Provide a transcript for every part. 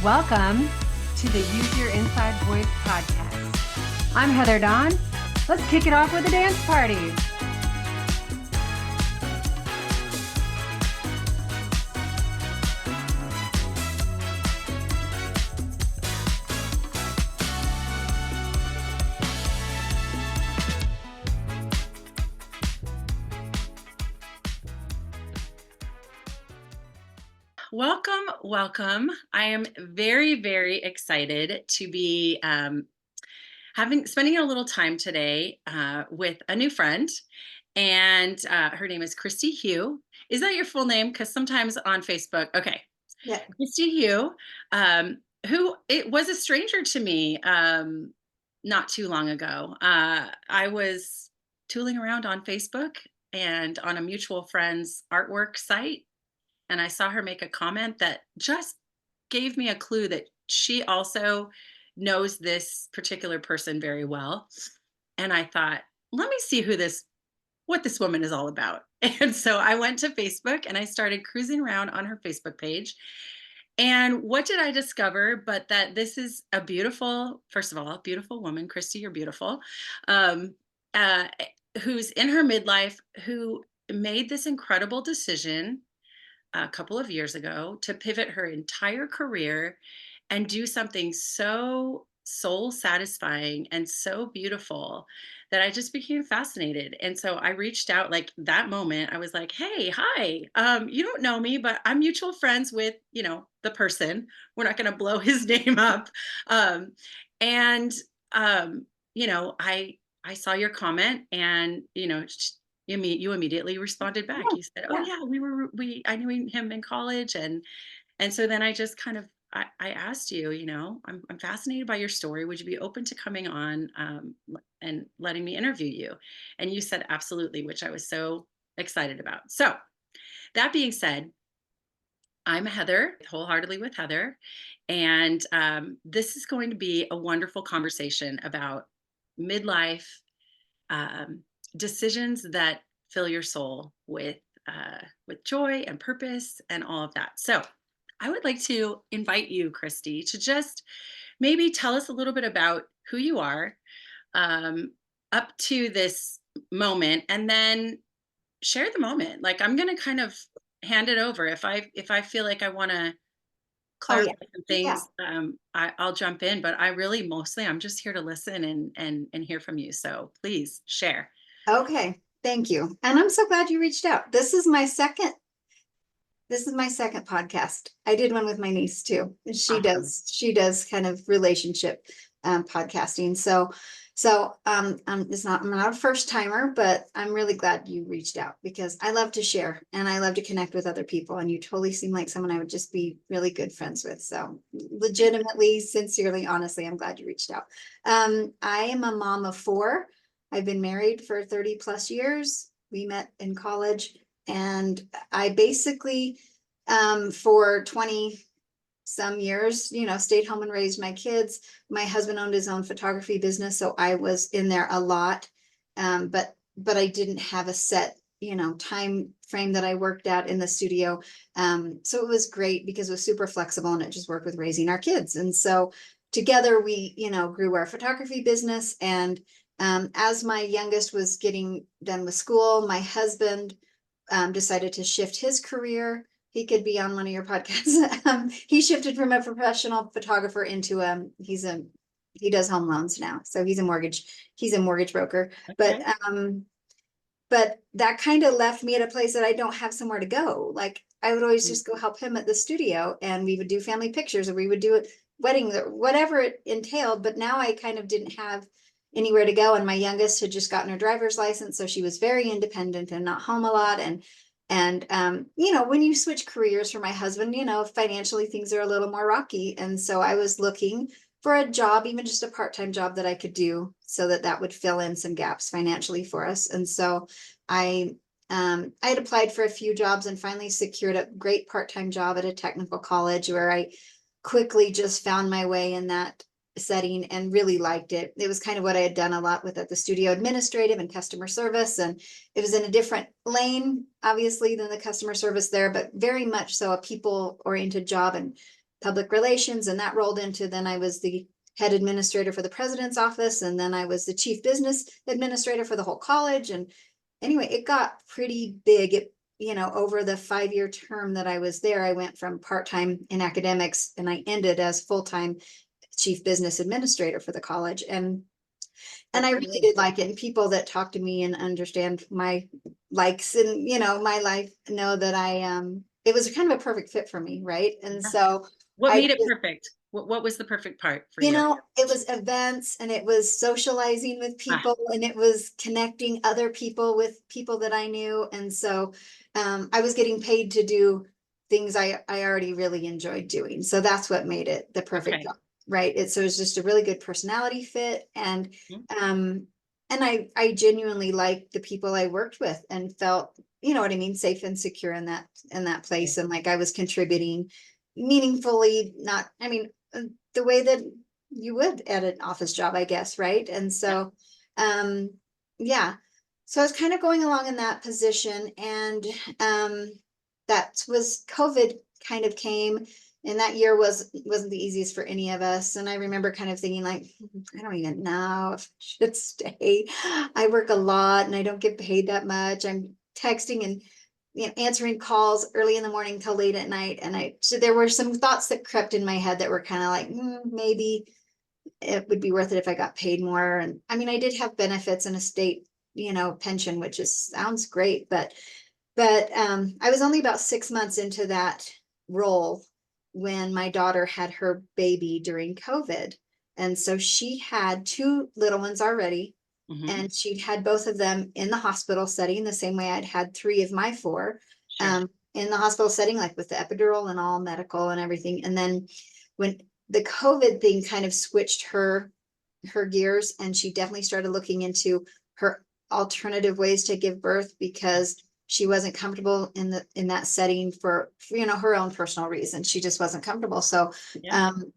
Welcome to the Use Your Inside Voice podcast. I'm Heather Dawn. Let's kick it off with a dance party. Welcome. I am very, very excited to be spending a little time today with a new friend, and her name is Christy Hugh. Is that your full name? Because sometimes on Facebook, okay. Yeah. Christy Hugh, who it was a stranger to me not too long ago. I was tooling around on Facebook and on a mutual friend's artwork site. And I saw her make a comment that just gave me a clue that she also knows this particular person very well. And I thought, let me see what this woman is all about. And so I went to Facebook and I started cruising around on her Facebook page. And what did I discover? But that this is first of all, a beautiful woman. Christy, you're beautiful. Who's in her midlife, who made this incredible decision a couple of years ago to pivot her entire career and do something so soul satisfying and so beautiful that I just became fascinated. And so I reached out like that moment. I was like, hey, hi, you don't know me, but I'm mutual friends with, the person. We're not going to blow his name up. And I saw your comment and, you immediately responded back. You said, "Oh yeah, I knew him in college," and so then I just kind of I asked you, I'm fascinated by your story. Would you be open to coming on and letting me interview you? And you said absolutely, which I was so excited about. So that being said, I'm Heather, wholeheartedly with Heather, and this is going to be a wonderful conversation about midlife. Decisions that fill your soul with joy and purpose and all of that. So I would like to invite you, Christy, to just maybe tell us a little bit about who you are up to this moment, and then share the moment. Like I'm going to kind of hand it over. If I feel like I want to clarify some things, I'll jump in. But I really mostly I'm just here to listen and hear from you. So please share. Okay, thank you. And I'm so glad you reached out. This is my second podcast. I did one with my niece too. She does kind of relationship podcasting. So I'm not a first timer, but I'm really glad you reached out because I love to share and I love to connect with other people. And you totally seem like someone I would just be really good friends with. So legitimately, sincerely, honestly, I'm glad you reached out. I am a mom of 4. I've been married for 30 plus years. We met in college, and I basically, for 20 some years, stayed home and raised my kids. My husband owned his own photography business, so I was in there a lot. But I didn't have a set, time frame that I worked at in the studio. So it was great because it was super flexible and it just worked with raising our kids. And so together we, grew our photography business. And as my youngest was getting done with school, my husband decided to shift his career. He could be on one of your podcasts. He shifted from a professional photographer into he does home loans now. So he's a mortgage broker. Okay. But that kind of left me at a place that I don't have somewhere to go. Like I would always just go help him at the studio, and we would do family pictures, or we would do it weddings, or whatever it entailed. But now I kind of didn't have anywhere to go. And my youngest had just gotten her driver's license. So she was very independent and not home a lot. And when you switch careers for my husband, financially things are a little more rocky. And so I was looking for a job, even just a part-time job that I could do so that would fill in some gaps financially for us. And so I had applied for a few jobs and finally secured a great part-time job at a technical college where I quickly just found my way in that setting and really liked it. It was kind of what I had done a lot with at the studio, administrative and customer service. And it was in a different lane, obviously, than the customer service there, but very much so a people-oriented job. And public relations, and that rolled into, then I was the head administrator for the president's office, and then I was the chief business administrator for the whole college. And anyway, it got pretty big. It, over the 5-year term that I was there, I went from part-time in academics and I ended as full-time chief business administrator for the college. And I really did like it. And people that talk to me and understand my likes and, my life know that it was kind of a perfect fit for me. Right. And so what made it perfect? What was the perfect part for you? It was events, and it was socializing with people, and it was connecting other people with people that I knew. And so I was getting paid to do things I already really enjoyed doing. So that's what made it the perfect job. Right. So it was just a really good personality fit. And I genuinely liked the people I worked with and felt, safe and secure in that place. And like I was contributing meaningfully, the way that you would at an office job, I guess. Right. And so, so I was kind of going along in that position, and that was COVID kind of came. And that year wasn't the easiest for any of us. And I remember kind of thinking like, I don't even know if I should stay. I work a lot and I don't get paid that much. I'm texting and answering calls early in the morning till late at night. And so there were some thoughts that crept in my head that were kind of like, maybe it would be worth it if I got paid more. And I did have benefits and a state, pension, which sounds great, but I was only about 6 months into that role when my daughter had her baby during COVID. And so she had 2 little ones already. And she'd had both of them in the hospital setting, the same way I'd had 3 of my 4 in the hospital setting, like with the epidural and all medical and everything. And then when the COVID thing kind of switched her gears, and she definitely started looking into her alternative ways to give birth, because she wasn't comfortable in that setting for her own personal reasons. She just wasn't comfortable. So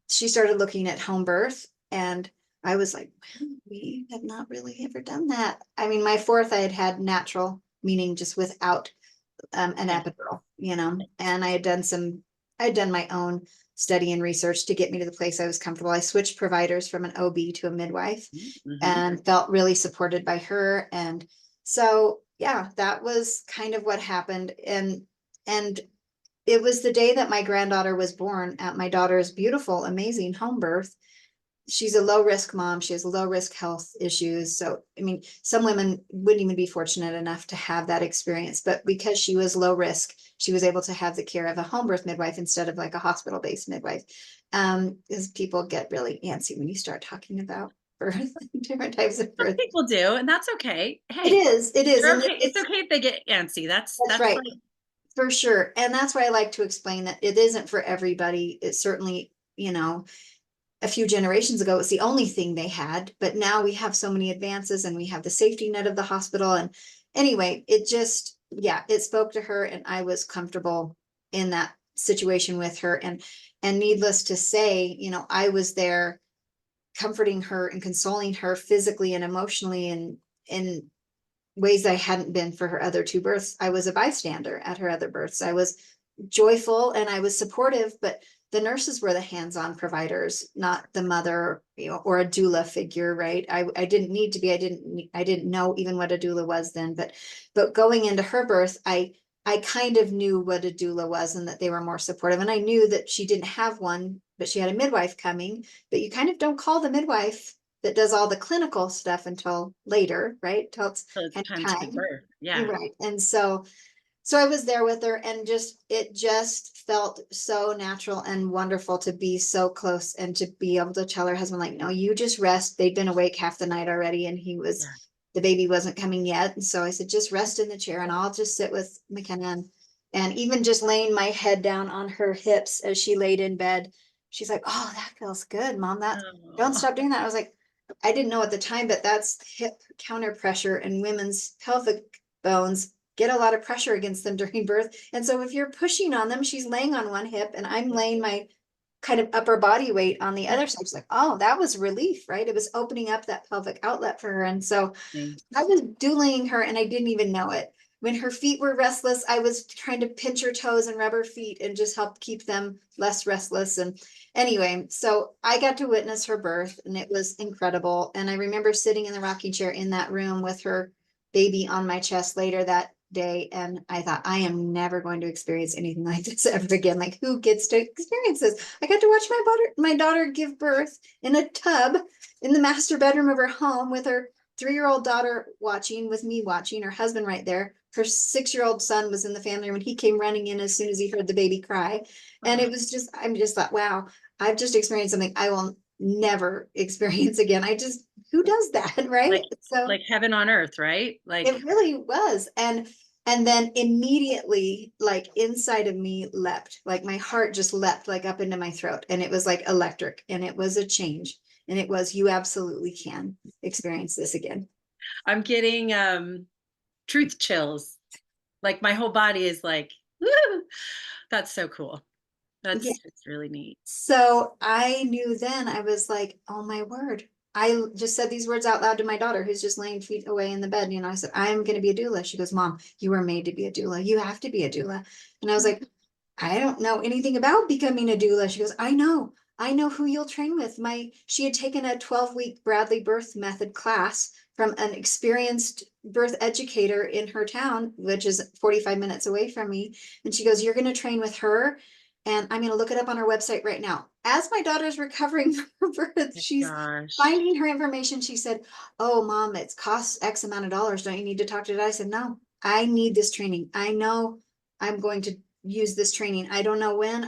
she started looking at home birth, and I was like, well, we have not really ever done that. My 4th, I had natural, meaning just without an epidural, and I had done my own study and research to get me to the place I was comfortable. I switched providers from an OB to a midwife and felt really supported by her. And so, that was kind of what happened. And it was the day that my granddaughter was born at my daughter's beautiful, amazing home birth. She's a low risk mom. She has low risk health issues. So, some women wouldn't even be fortunate enough to have that experience, but because she was low risk, she was able to have the care of a home birth midwife instead of like a hospital based midwife. Because people get really antsy when you start talking about birth, different types of birth. Some people do, and that's okay. Hey, it is. It's okay if they get antsy. That's right. Fine. For sure. And that's why I like to explain that it isn't for everybody. It's certainly, a few generations ago, it's the only thing they had, but now we have so many advances, and we have the safety net of the hospital. And anyway, it just, it spoke to her, and I was comfortable in that situation with her. And needless to say, I was there comforting her and consoling her physically and emotionally, and in ways I hadn't been for her other 2 births. I was a bystander at her other births. I was joyful and I was supportive, but the nurses were the hands-on providers, not the mother, or a doula figure, right? I didn't need to be. I didn't know even what a doula was then, but going into her birth, I kind of knew what a doula was, and that they were more supportive. And I knew that she didn't have one, but she had a midwife coming. But you kind of don't call the midwife that does all the clinical stuff until later, right? Till it's time to give birth. Yeah. Right. And so I was there with her, and it just felt so natural and wonderful to be so close, and to be able to tell her husband, like, no, you just rest. They'd been awake half the night already, and the baby wasn't coming yet. And so I said, just rest in the chair, and I'll just sit with McKenna. And even just laying my head down on her hips as she laid in bed, she's like, oh, that feels good, Mom. Don't stop doing that. I was like, I didn't know at the time, but that's hip counter pressure, and women's pelvic bones get a lot of pressure against them during birth. And so if you're pushing on them, she's laying on one hip and I'm laying my kind of upper body weight on the other side. She's like, oh, that was relief, right? It was opening up that pelvic outlet for her. And so I was doulaing her and I didn't even know it. when her feet were restless, I was trying to pinch her toes and rub her feet and just help keep them less restless. And anyway, so I got to witness her birth, and it was incredible. And I remember sitting in the rocking chair in that room with her baby on my chest later that day. And I thought, I am never going to experience anything like this ever again. Like, who gets to experience this? I got to watch my daughter give birth in a tub in the master bedroom of her home with her 3-year-old daughter watching, with me watching, her husband right there. Her 6-year-old son was in the family room, and he came running in as soon as he heard the baby cry. And it was just, I just thought, wow, I've just experienced something I will never experience again. Who does that, right? Like heaven on earth, right? Like it really was. And then immediately, like inside of me leapt, like my heart just leapt like up into my throat, and it was like electric, and it was a change. And it was, you absolutely can experience this again. I'm getting truth chills. Like my whole body is like, woo! That's so cool. That's really neat. So I knew then, I was like, oh my word. I just said these words out loud to my daughter, who's just laying feet away in the bed. You know, I said, I'm going to be a doula. She goes, Mom, you were made to be a doula. You have to be a doula. And I was like, I don't know anything about becoming a doula. She goes, I know who you'll train with. She had taken a 12-week Bradley birth method class from an experienced birth educator in her town, which is 45 minutes away from me. And she goes, you're going to train with her. And I'm going to look it up on her website right now. As my daughter's recovering from birth, she's finding her information. She said, oh, Mom, it costs X amount of dollars. Don't you need to talk to it? I said, no, I need this training. I know I'm going to use this training. I don't know when.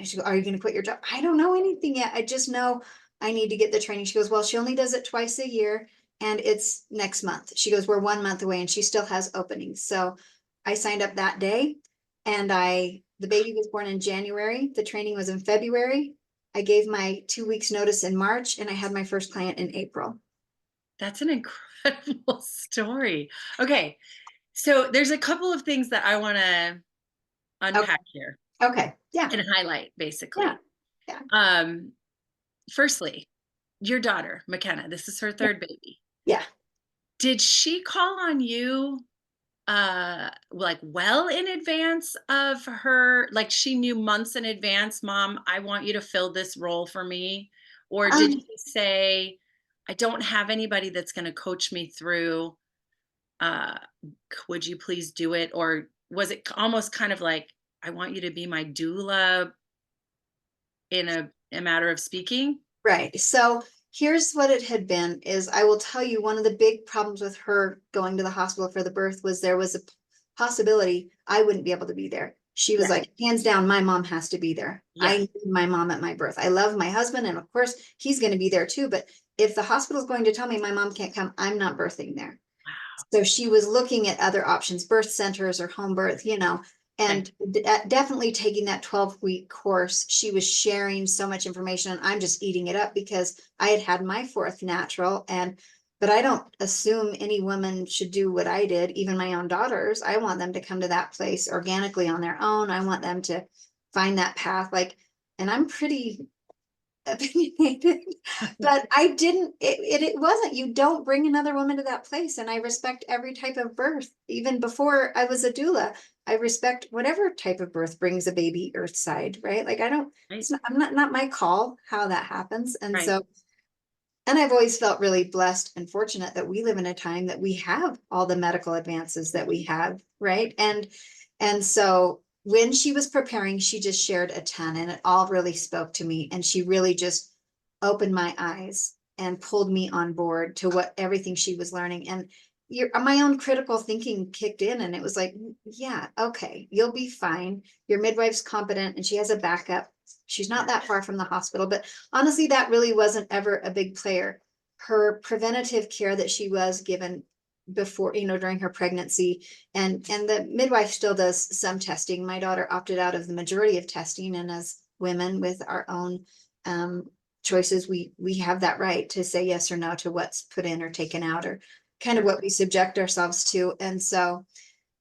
She goes, are you going to quit your job? I don't know anything yet. I just know I need to get the training. She goes, well, she only does it twice a year, and it's next month. She goes, we're 1 month away, and she still has openings. So I signed up that day, and the baby was born in January. The training was in February. I gave my 2 weeks notice in March, and I had my first client in April. That's an incredible story. Okay. So there's a couple of things that I want to unpack here. Okay. Yeah. And highlight, basically. Yeah. Firstly, your daughter, McKenna, this is her third baby. Yeah. Did she call on you like well in advance of her, like she knew months in advance, Mom, I want you to fill this role for me? Or did you say, I don't have anybody that's going to coach me through, would you please do it? Or was it almost kind of like, I want you to be my doula in a matter of speaking? Right. So here's what it had been, is I will tell you, one of the big problems with her going to the hospital for the birth was there was a possibility I wouldn't be able to be there. She was like, hands down, my mom has to be there. I need my mom at my birth. I love my husband, and of course he's going to be there too. But if the hospital is going to tell me my mom can't come, I'm not birthing there. Wow. So she was looking at other options, birth centers or home birth, and definitely taking that 12-week course. She was sharing so much information, and I'm just eating it up because I had my 4th natural. But I don't assume any woman should do what I did, even my own daughters. I want them to come to that place organically on their own. I want them to find that path. And I'm pretty opinionated, but it wasn't, you don't bring another woman to that place. And I respect every type of birth. Even before I was a doula, I respect whatever type of birth brings a baby earthside, right? Like I'm not my call how that happens. And and I've always felt really blessed and fortunate that we live in a time that we have all the medical advances that we have, right? And so when she was preparing, she just shared a ton, and it all really spoke to me. And she really just opened my eyes and pulled me on board to everything she was learning. And my own critical thinking kicked in, and it was like, yeah, okay, you'll be fine. Your midwife's competent, and she has a backup. She's not that far from the hospital, but honestly, that really wasn't ever a big player. Her preventative care that she was given before, during her pregnancy, and the midwife still does some testing. My daughter opted out of the majority of testing, and as women with our own choices, we have that right to say yes or no to what's put in or taken out, or kind of what we subject ourselves to. And so,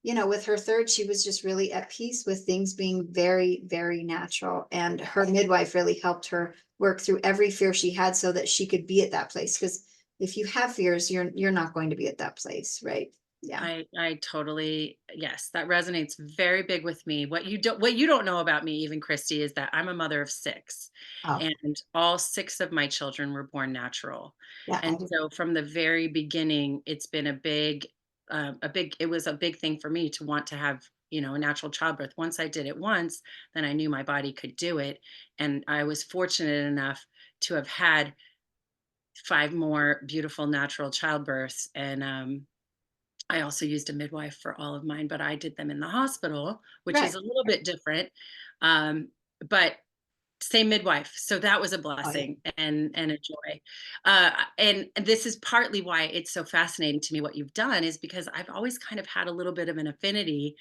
with her third, she was just really at peace with things being very, very natural. And her midwife really helped her work through every fear she had so that she could be at that place. Because if you have fears, you're not going to be at that place, right? Yeah. I totally, yes, that resonates very big with me. What you don't know about me, even Christy, is that I'm a mother of 6, Oh, and all 6 of my children were born natural. yeah. And so from the very beginning, it's been it was a big thing for me to want to have, a natural childbirth. Once I did it once, then I knew my body could do it. And I was fortunate enough to have had 5 more beautiful natural childbirths. And I also used a midwife for all of mine, but I did them in the hospital, which is Right. a little bit different. Um, but same midwife. So that was a Oh, yeah. blessing and a joy. And this is partly why it's so fascinating to me what you've done, is because I've always kind of had a little bit of an affinity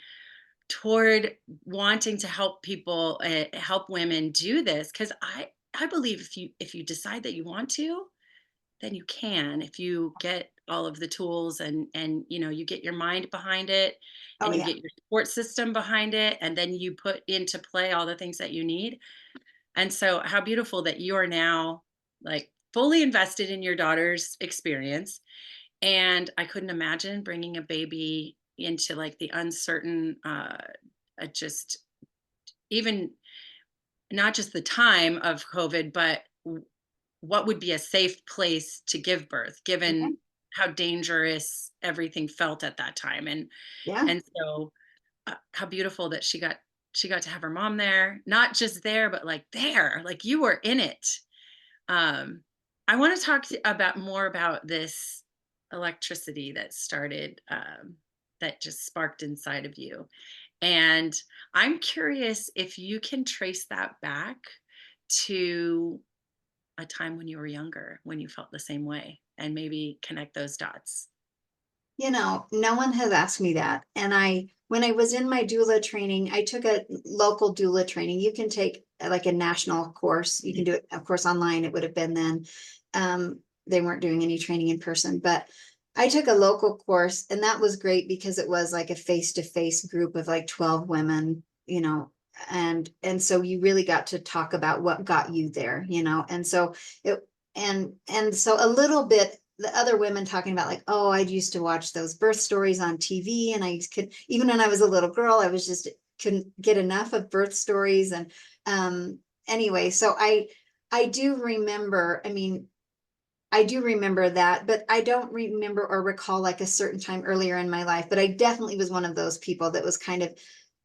toward wanting to help people, help women do this. Cause I believe if you decide that you want to, then you can, if you get all of the tools and you get your mind behind it, Oh, and you yeah. get your support system behind it, and then you put into play all the things that you need. And so how beautiful that you are now, like, fully invested in your daughter's experience. And I couldn't imagine bringing a baby into, like, the uncertain, just even not just the time of COVID, but what would be a safe place to give birth, Yeah. given how dangerous everything felt at that time. and Yeah. and so how beautiful that she got to have her mom there, not just there, but like there, like you were in it. um I want to talk about more about this electricity that started, that just sparked inside of you. And I'm curious if you can trace that back to a time when you were younger, when you felt the same way, and maybe connect those dots. No one has asked me that. And when I was in my doula training, I took a local doula training. You can take like a national course. You can do it, of course, online. It would have been then. They weren't doing any training in person, but I took a local course, and that was great because it was like a face-to-face group of like 12 women, and so you really got to talk about what got you there, and so it and so a little bit the other women talking about like, oh, I used to watch those birth stories on TV, and I could, even when I was a little girl, I was just couldn't get enough of birth stories. And anyway, so I do remember, I mean, I do remember that, but I don't remember or recall like a certain time earlier in my life. But I definitely was one of those people that was kind of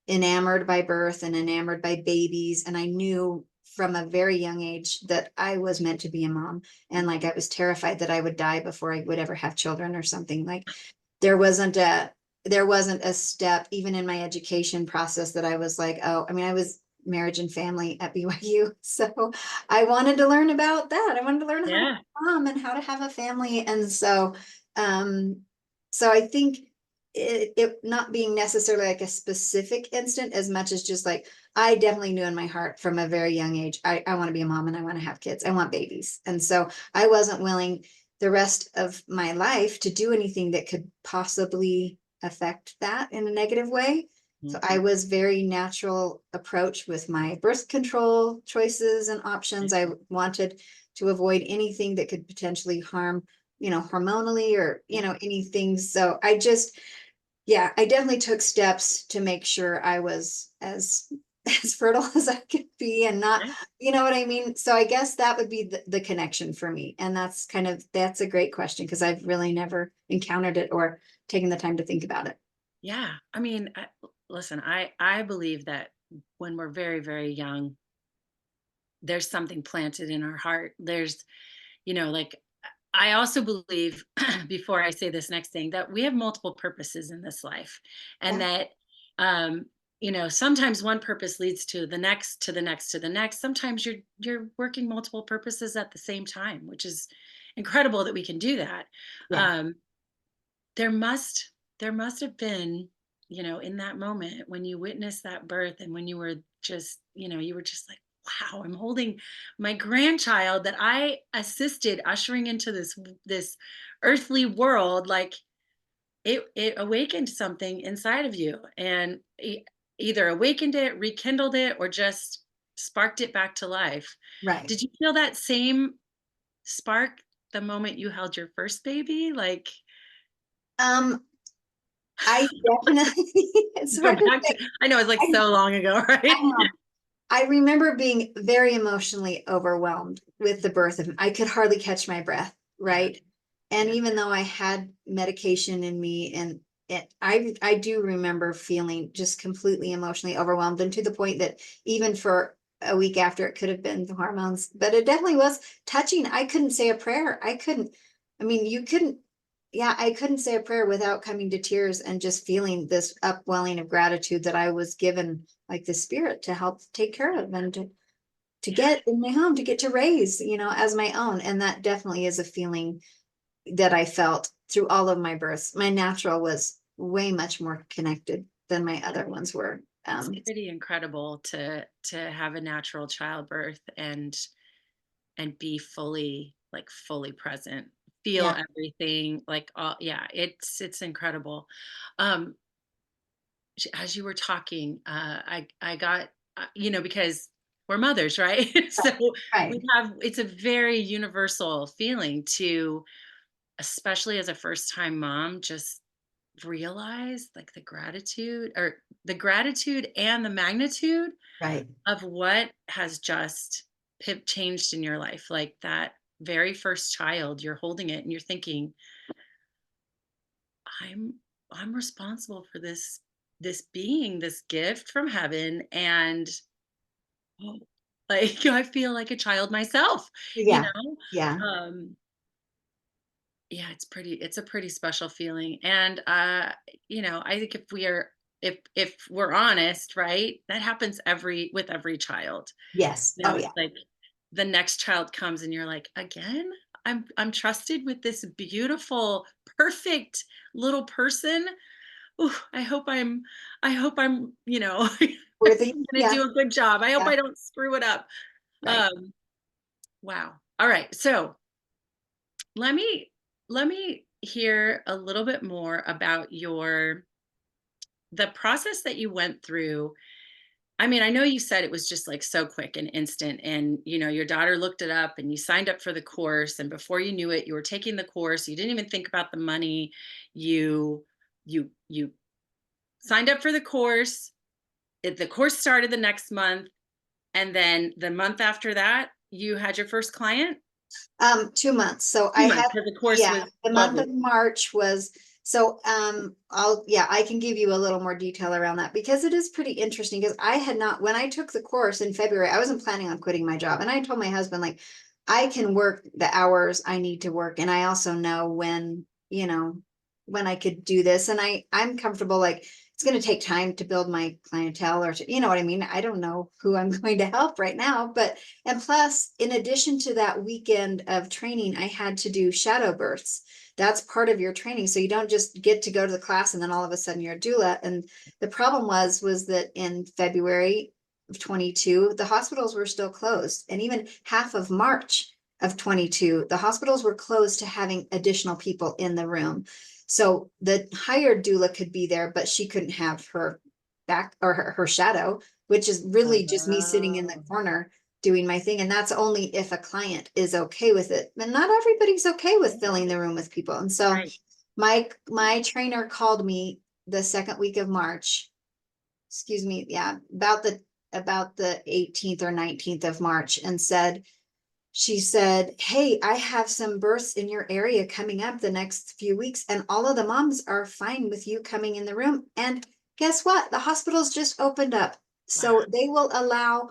enamored by birth and enamored by babies. And I knew from a very young age that I was meant to be a mom. And like I was terrified that I would die before I would ever have children or something. Like there wasn't a there wasn't a step even in my education process that I was like, oh, I mean, I was marriage and family at BYU. So I wanted to learn about that. I wanted to learn how to be Yeah. a mom and how to have a family. And um, so I think it not being necessarily like a specific instant as much as just like, I definitely knew in my heart from a very young age, I want to be a mom and I want to have kids. I want babies. And so I wasn't willing the rest of my life to do anything that could possibly affect that in a negative way. So I Mhm. was very natural approach with my birth control choices and options. I wanted to avoid anything that could potentially harm, hormonally or, anything. So yeah, I definitely took steps to make sure I was as as fertile as I could be and not, Yeah. you know what I mean? So I guess that would be the connection for me. And that's a great question because I've really never encountered it or taken the time to think about it. Yeah. I mean, listen, I believe that when we're very, very young, there's something planted in our heart. There's, like, I also believe, before I say this next thing, that we have multiple purposes in this life, and Yeah. that, um, sometimes one purpose leads to the next, to the next, to the next. Sometimes you're working multiple purposes at the same time, which is incredible that we can do that. Yeah. Um, there must have been, in that moment when you witnessed that birth, and when you were just, you were just like, wow, I'm holding my grandchild that I assisted ushering into this earthly world. Like, it awakened something inside of you, and either awakened it, rekindled it, or just sparked it back to life. Right. Did you feel that same spark the moment you held your first baby? Like, Um, I definitely, it's Go hard to back say. to, I know it's like I, so long ago, right? I know. I remember being very emotionally overwhelmed with the birth of him. I could hardly catch my breath, Yeah. right? And Yeah. even though I had medication in me, and I do remember feeling just completely emotionally overwhelmed, and to the point that even for a week after, it could have been the hormones, but it definitely was touching. I couldn't say a prayer. I couldn't. I mean, you couldn't. Yeah, I couldn't say a prayer without coming to tears and just feeling this upwelling of gratitude that I was given, like the spirit to help take care of, and to Yeah. get in my home, to get to raise, as my own. And that definitely is a feeling that I felt through all of my births. My natural was way much more connected than my other ones were. It's pretty incredible to have a natural childbirth and be fully present, feel Yeah. everything, like all, yeah, it's incredible. Um, as you were talking, I got, because we're mothers, right? So we Right. have, it's a very universal feeling to, especially as a first time mom, just realize like the gratitude and the magnitude Right. of what has just changed in your life. Like that very first child, you're holding it and you're thinking, i'm I'm responsible for this being, this gift from heaven. And oh, like I feel like a child myself, you Yeah. know. Yeah. Yeah, it's a pretty special feeling. And I think if we're honest, right, that happens with every child. Yes. Oh, It's yeah. like the next child comes and you're like, again, I'm trusted with this beautiful, perfect little person. Ooh, I hope I'm, Worthy. gonna Yeah. do a good job. I hope Yeah. I don't screw it up. Right. Um, wow. All right. So let me let me hear a little bit more about the process that you went through. I mean, I know you said it was just like so quick and instant, and your daughter looked it up and you signed up for the course, and before you knew it, you were taking the course. You didn't even think about the money. You signed up for the course. The course started the next month, and then the month after that, you had your first client. 2 months. So I 2 months had, because the course yeah, was the 12 month of weeks. March was, so, I can give you a little more detail around that, because it is pretty interesting. Because I had not, when I took the course in February, I wasn't planning on quitting my job. And I told my husband, like, I can work the hours I need to work. And I also know when I could do this, and I'm comfortable, like, it's going to take time to build my clientele, or to, you know what I mean? I don't know who I'm going to help right now, and plus, in addition to that weekend of training, I had to do shadow births. That's part of your training. So you don't just get to go to the class and then all of a sudden you're a doula. And the problem was that in February of 22, the hospitals were still closed. And even half of March of 22, the hospitals were closed to having additional people in the room. So the hired doula could be there, but she couldn't have her back, or her shadow, which is really just me sitting in the Oh, corner doing my thing. And that's only if a client is okay with it. And not everybody's okay with filling the room with people. And so right. my trainer called me the second week of March, excuse me, yeah, about the 18th or 19th of March, and she said, "Hey, I have some births in your area coming up the next few weeks, and all of the moms are fine with you coming in the room. And guess what? The hospitals just opened up. Wow. So they will allow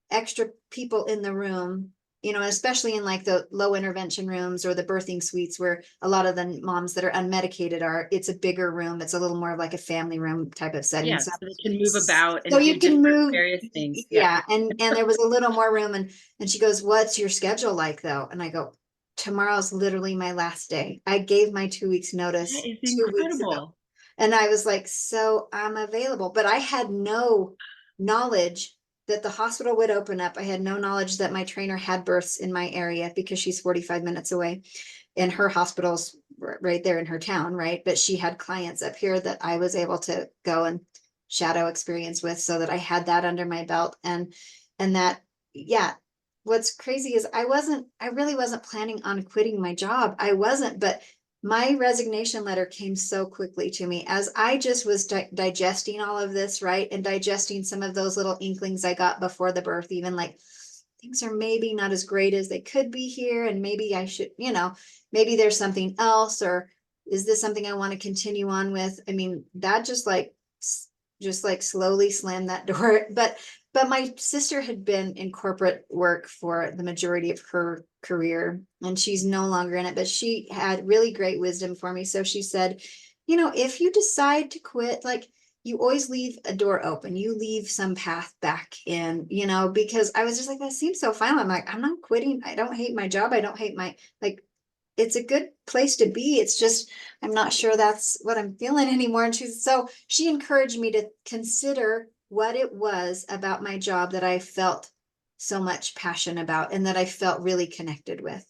extra people in the room, especially in like the low intervention rooms or the birthing suites, where a lot of the moms that are unmedicated are. It's a bigger room. It's a little more of like a family room type of setting. Yeah, So so they can move about so and do you can different move, various things. Yeah. yeah. And there was a little more room, and she goes, "What's your schedule like though?" And I go, "Tomorrow's literally my last day. I gave my 2 weeks That notice is 2 weeks ago." incredible. And I was like, "So I'm available." But I had no knowledge that the hospital would open up. I had no knowledge that my trainer had births in my area, because she's 45 minutes away and her hospital's right there in her town, right? But she had clients up here that I was able to go and shadow experience with, so that I had that under my belt. And that, yeah, what's crazy is I really wasn't planning on quitting my job. I wasn't, but my resignation letter came so quickly to me as I just was digesting all of this, right? And digesting some of those little inklings I got before the birth, even like things are maybe not as great as they could be here. And maybe I should, maybe there's something else, or is this something I want to continue on with? I mean, that just like slowly slammed that door. But my sister had been in corporate work for the majority of her career, and she's no longer in it, but she had really great wisdom for me. So she said, if you decide to quit, like, you always leave a door open. You leave some path back in, because I was just like, that seems so final. I'm like, I'm not quitting. I don't hate my job. I don't hate like, it's a good place to be. It's just, I'm not sure that's what I'm feeling anymore. And she encouraged me to consider what it was about my job that I felt so much passion about and that I felt really connected with,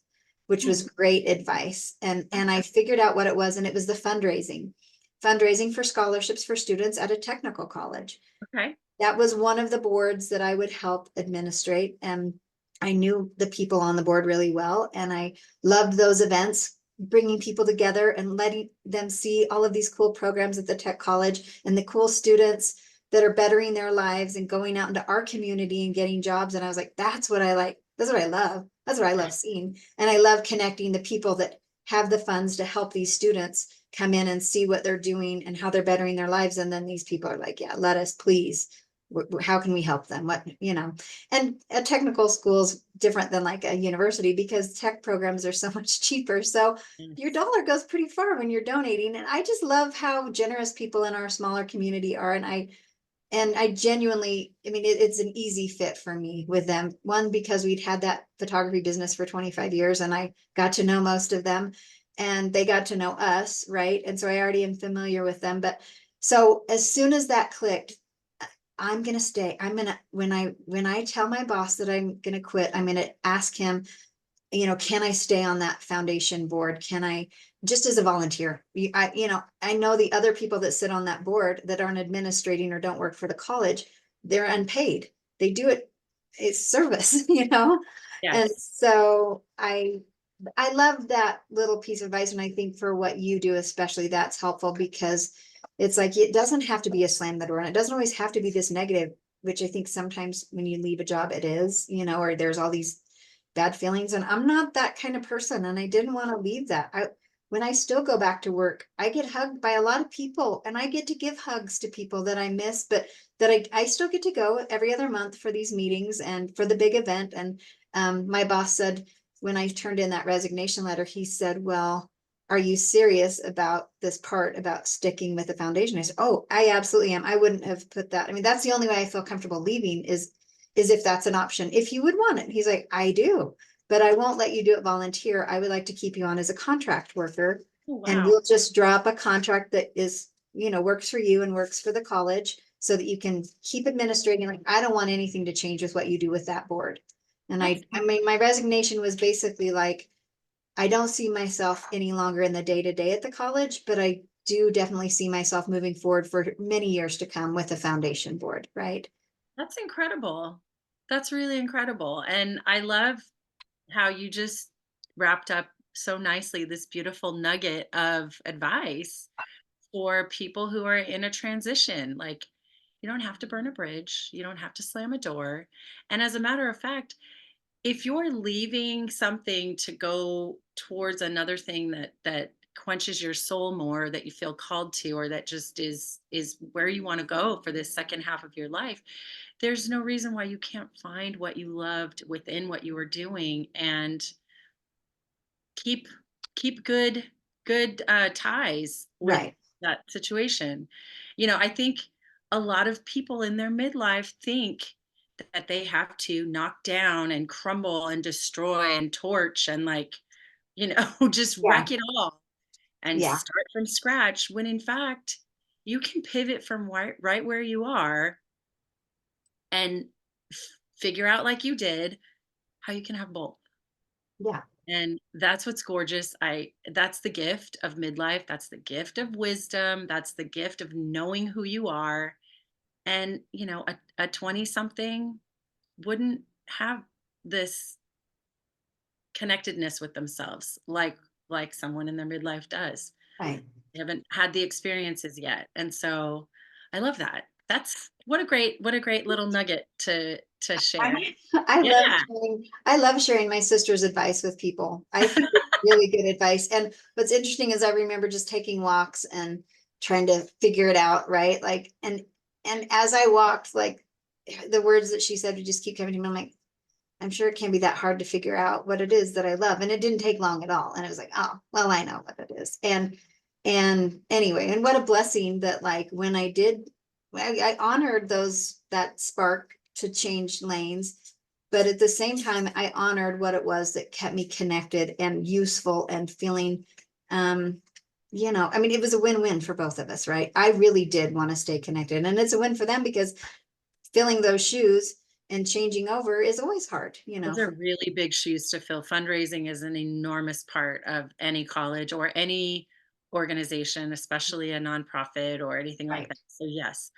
which was great advice. And I figured out what it was, and it was the fundraising for scholarships for students at a technical college. Okay. That was one of the boards that I would help administrate. And I knew the people on the board really well. And I loved those events, bringing people together and letting them see all of these cool programs at the tech college and the cool students that are bettering their lives and going out into our community and getting jobs. And I was like, that's what I like. That's what I love. That's what I love seeing. And I love connecting the people that have the funds to help these students come in and see what they're doing and how they're bettering their lives. And then these people are like, yeah, let us, please. How can we help them? And a technical school is different than like a university because tech programs are so much cheaper. So your dollar goes pretty far when you're donating. And I just love how generous people in our smaller community are. And I genuinely, I mean, it's an easy fit for me with them. One, because we'd had that photography business for 25 years and I got to know most of them and they got to know us. Right. And so I already am familiar with them. But so as soon as that clicked, I'm going to stay. When I tell my boss that I'm going to quit, I'm going to ask him, can I stay on that foundation board? Can I, just as a volunteer? I know the other people that sit on that board that aren't administrating or don't work for the college, they're unpaid. They do it. It's service, And Yes. so I love that little piece of advice. And I think for what you do, especially, that's helpful because it's like, it doesn't have to be a slam the door, and it doesn't always have to be this negative, which I think sometimes when you leave a job, it is, or there's all these bad feelings. And I'm not that kind of person. And I didn't want to leave that. When I still go back to work, I get hugged by a lot of people and I get to give hugs to people that I miss, but that I still get to go every other month for these meetings and for the big event. And my boss said, when I turned in that resignation letter, he said, well, are you serious about this part about sticking with the foundation? I said, oh, I absolutely am. I wouldn't have put that. I mean, that's the only way I feel comfortable leaving is if that's an option, if you would want it. He's like, I do, but I won't let you do it volunteer. I would like to keep you on as a contract worker. Oh, And wow. we'll just draw up a contract that is, works for you and works for the college so that you can keep administrating. Like, I don't want anything to change with what you do with that board. And I mean, my resignation was basically like, I don't see myself any longer in the day-to-day at the college, but I do definitely see myself moving forward for many years to come with the foundation board, right? That's incredible. That's really incredible. And I love how you just wrapped up so nicely this beautiful nugget of advice for people who are in a transition. Like, you don't have to burn a bridge, you don't have to slam a door. And as a matter of fact, if you're leaving something to go towards another thing that quenches your soul more, that you feel called to, or that just is where you want to go for this second half of your life, there's no reason why you can't find what you loved within what you were doing and keep good ties with Right. that situation. I think a lot of people in their midlife think that they have to knock down and crumble and destroy and torch and just Yeah. wreck it all and Yeah. start from scratch, when in fact you can pivot from right where you are and figure out, like you did, how you can have both. Yeah. And that's what's gorgeous. That's the gift of midlife. That's the gift of wisdom. That's the gift of knowing who you are. And, a 20 something wouldn't have this connectedness with themselves like like someone in their midlife does. Right. They haven't had the experiences yet. And so I love that. That's what a great little nugget to share. I Yeah. I love sharing my sister's advice with people. I think it's really good advice. And what's interesting is I remember just taking walks and trying to figure it out, right? Like, and as I walked, like the words that she said would just keep coming to me. I'm like, I'm sure it can't be that hard to figure out what it is that I love. And it didn't take long at all. And it was like, oh, well, I know what it is. And anyway, and what a blessing that like when I did, I honored that spark to change lanes. But at the same time, I honored what it was that kept me connected and useful and feeling, I mean, it was a win-win for both of us, right? I really did want to stay connected. And it's a win for them because filling those shoes and changing over is always hard, Those are really big shoes to fill. Fundraising is an enormous part of any college or any organization, especially a nonprofit or anything like Right. that. So yes.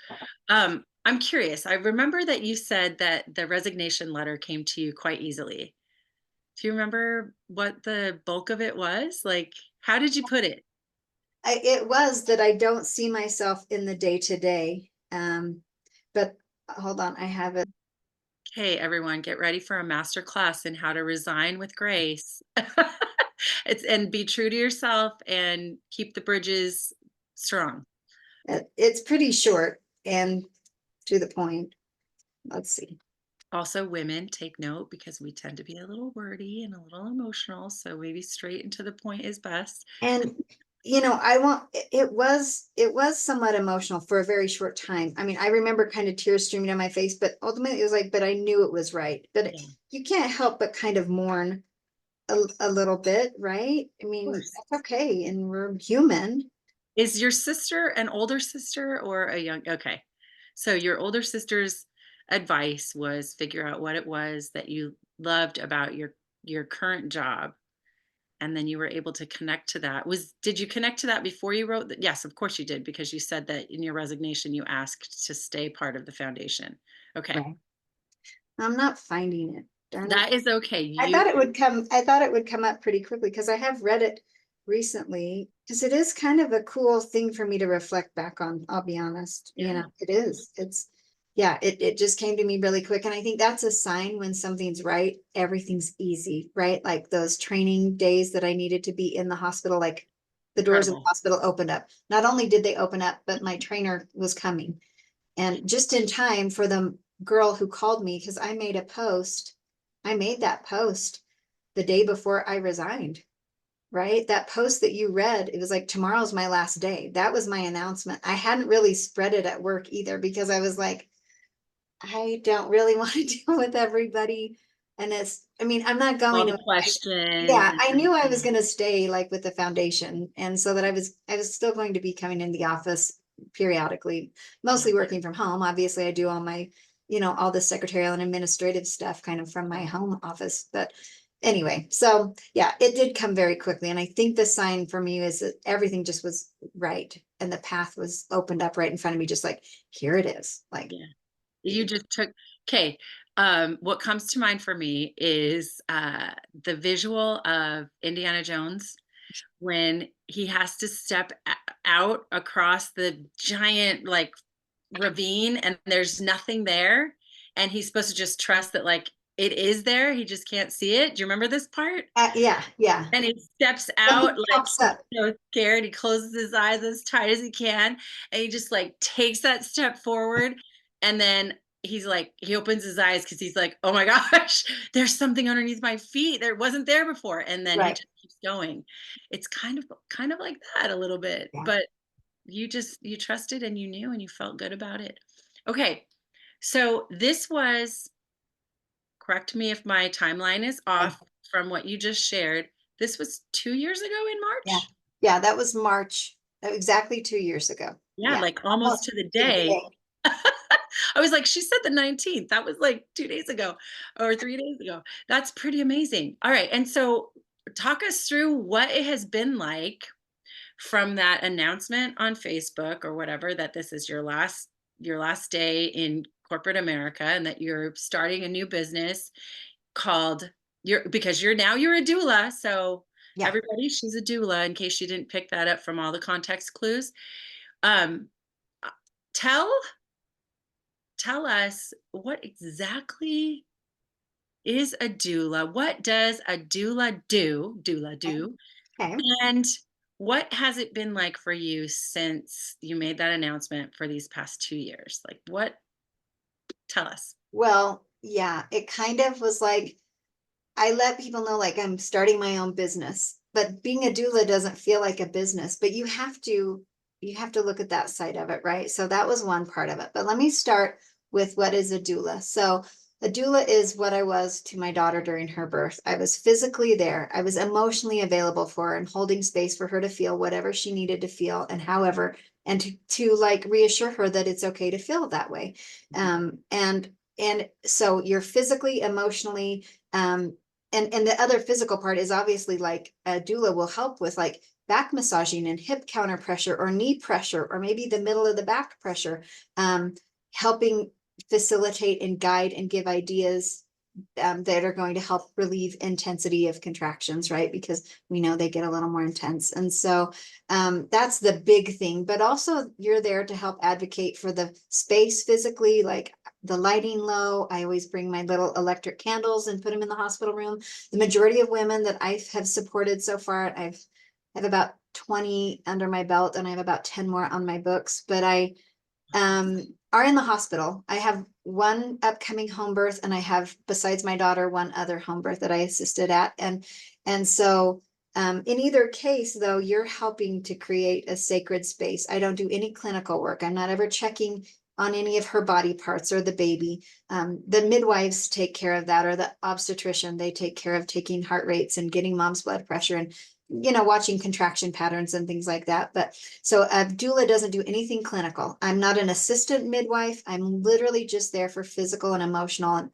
I'm curious. I remember that you said that the resignation letter came to you quite easily. Do you remember what the bulk of it was? Like, how did you put it? It was that I don't see myself in the day to day. But hold on, I have it. Okay, everyone, get ready for a master class in how to resign with grace. And be true to yourself and keep the bridges strong. It's pretty short and to the point. Let's see. Also, women, take note because we tend to be a little wordy and a little emotional. So maybe straight and to the point is best. And it was somewhat emotional for a very short time. I mean, I remember kind of tears streaming down my face, but ultimately it was like, but I knew it was right. But Yeah. you can't help but kind of mourn a little bit, right? I mean, course. that's okay. And we're human. Is your sister an older sister or a young? Okay. So your older sister's advice was figure out what it was that you loved about your current job, and then you were able to connect to that. Did you connect to that before you wrote that? Yes, of course you did, because you said that in your resignation you asked to stay part of the foundation. Okay. Right. I'm not finding it. Darn it. That is okay. I thought it would come up pretty quickly because I have read it recently because it is kind of a cool thing for me to reflect back on. I'll be honest, Yeah. it is. It just came to me really quick. And I think that's a sign when something's right, everything's easy, right? Like those training days that I needed to be in the hospital, like the doors of the Incredible. hospital opened up. Not only did they open up, but my trainer was coming. And just in time for the girl who called me, because I made that post the day before I resigned, right? That post that you read, it was like, tomorrow's my last day. That was my announcement. I hadn't really spread it at work either because I was like, I don't really want to deal with everybody. And I'm not All going the to, questions yeah, and I knew I was everything. going to stay like with the foundation. And so that I was still going to be coming in the office periodically, mostly working from home. Obviously I do all my, all the secretarial and administrative stuff kind of from my home office. But anyway, so yeah, it did come very quickly. And I think the sign for me is that everything just was right. And the path was opened up right in front of me, just like, here it is. Like, Yeah. You just took, okay. What comes to mind for me is the visual of Indiana Jones when he has to step out across the giant like ravine and there's nothing there. And he's supposed to just trust that like it is there. He just can't see it. Do you remember this part? yeah. And he steps And out he like pops he's up. so scared. He closes his eyes as tight as he can. And he just like takes that step forward. And then he's like, he opens his eyes because he's like, oh my gosh, there's something underneath my feet. There wasn't there before. And then he Right. just keeps going. It's kind of like that a little bit. Yeah. But you trusted and you knew and you felt good about it. Okay. So this was, correct me if my timeline is off from what you just shared. This was 2 years ago in Yeah. March? Yeah. That was March, exactly 2 years ago. Yeah, Yeah. like almost Almost to the to the day. day. I was like, she said the 19th. That was like 2 days ago or 3 days ago. That's pretty amazing. All right. And so talk us through what it has been like from that announcement on Facebook or whatever, that this is your last day in corporate America and that you're starting a new business called because you're a doula. So Yeah. Everybody, she's a doula, in case you didn't pick that up from all the context clues. Um, tell us, what exactly is a doula? What does a doula do? Okay. And what has it been like for you since you made that announcement for these past 2 years? Like, tell us. Well, yeah, it kind of was like, I let people know like I'm starting my own business, but being a doula doesn't feel like a business, but you have to look at that side of it, right? So that was one part of it. But let me start with what is a doula. So a doula is what I was to my daughter during her birth. I was physically there. I was emotionally available for her and holding space for her to feel whatever she needed to feel and however, and to like reassure her that it's okay to feel that way. And so you're physically, emotionally, and the other physical part is obviously like a doula will help with like back massaging and hip counter pressure or knee pressure, or maybe the middle of the back pressure, helping facilitate and guide and give ideas that are going to help relieve intensity of contractions, right? Because we know they get a little more intense. And so that's the big thing, but also you're there to help advocate for the space physically, like the lighting low. I always bring my little electric candles and put them in the hospital room. The majority of women that I have supported so far, I have about 20 under my belt, and I have about 10 more on my books, but I are in the hospital. I have one upcoming home birth, and I have, besides my daughter, one other home birth that I assisted at. And so in either case, though, you're helping to create a sacred space. I don't do any clinical work. I'm not ever checking on any of her body parts or the baby. The midwives take care of that, or the obstetrician, they take care of taking heart rates and getting mom's blood pressure and watching contraction patterns and things like that. But so a doula doesn't do anything clinical. I'm not an assistant midwife. I'm literally just there for physical and emotional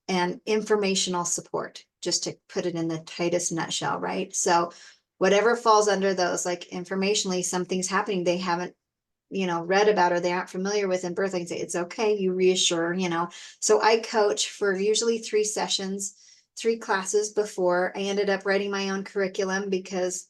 and informational support, just to put it in the tightest nutshell, right? So whatever falls under those, like informationally, something's happening they haven't read about or they aren't familiar with in birth, I can say, it's okay, you reassure. So I coach for usually 3 sessions, 3 classes before. I ended up writing my own curriculum because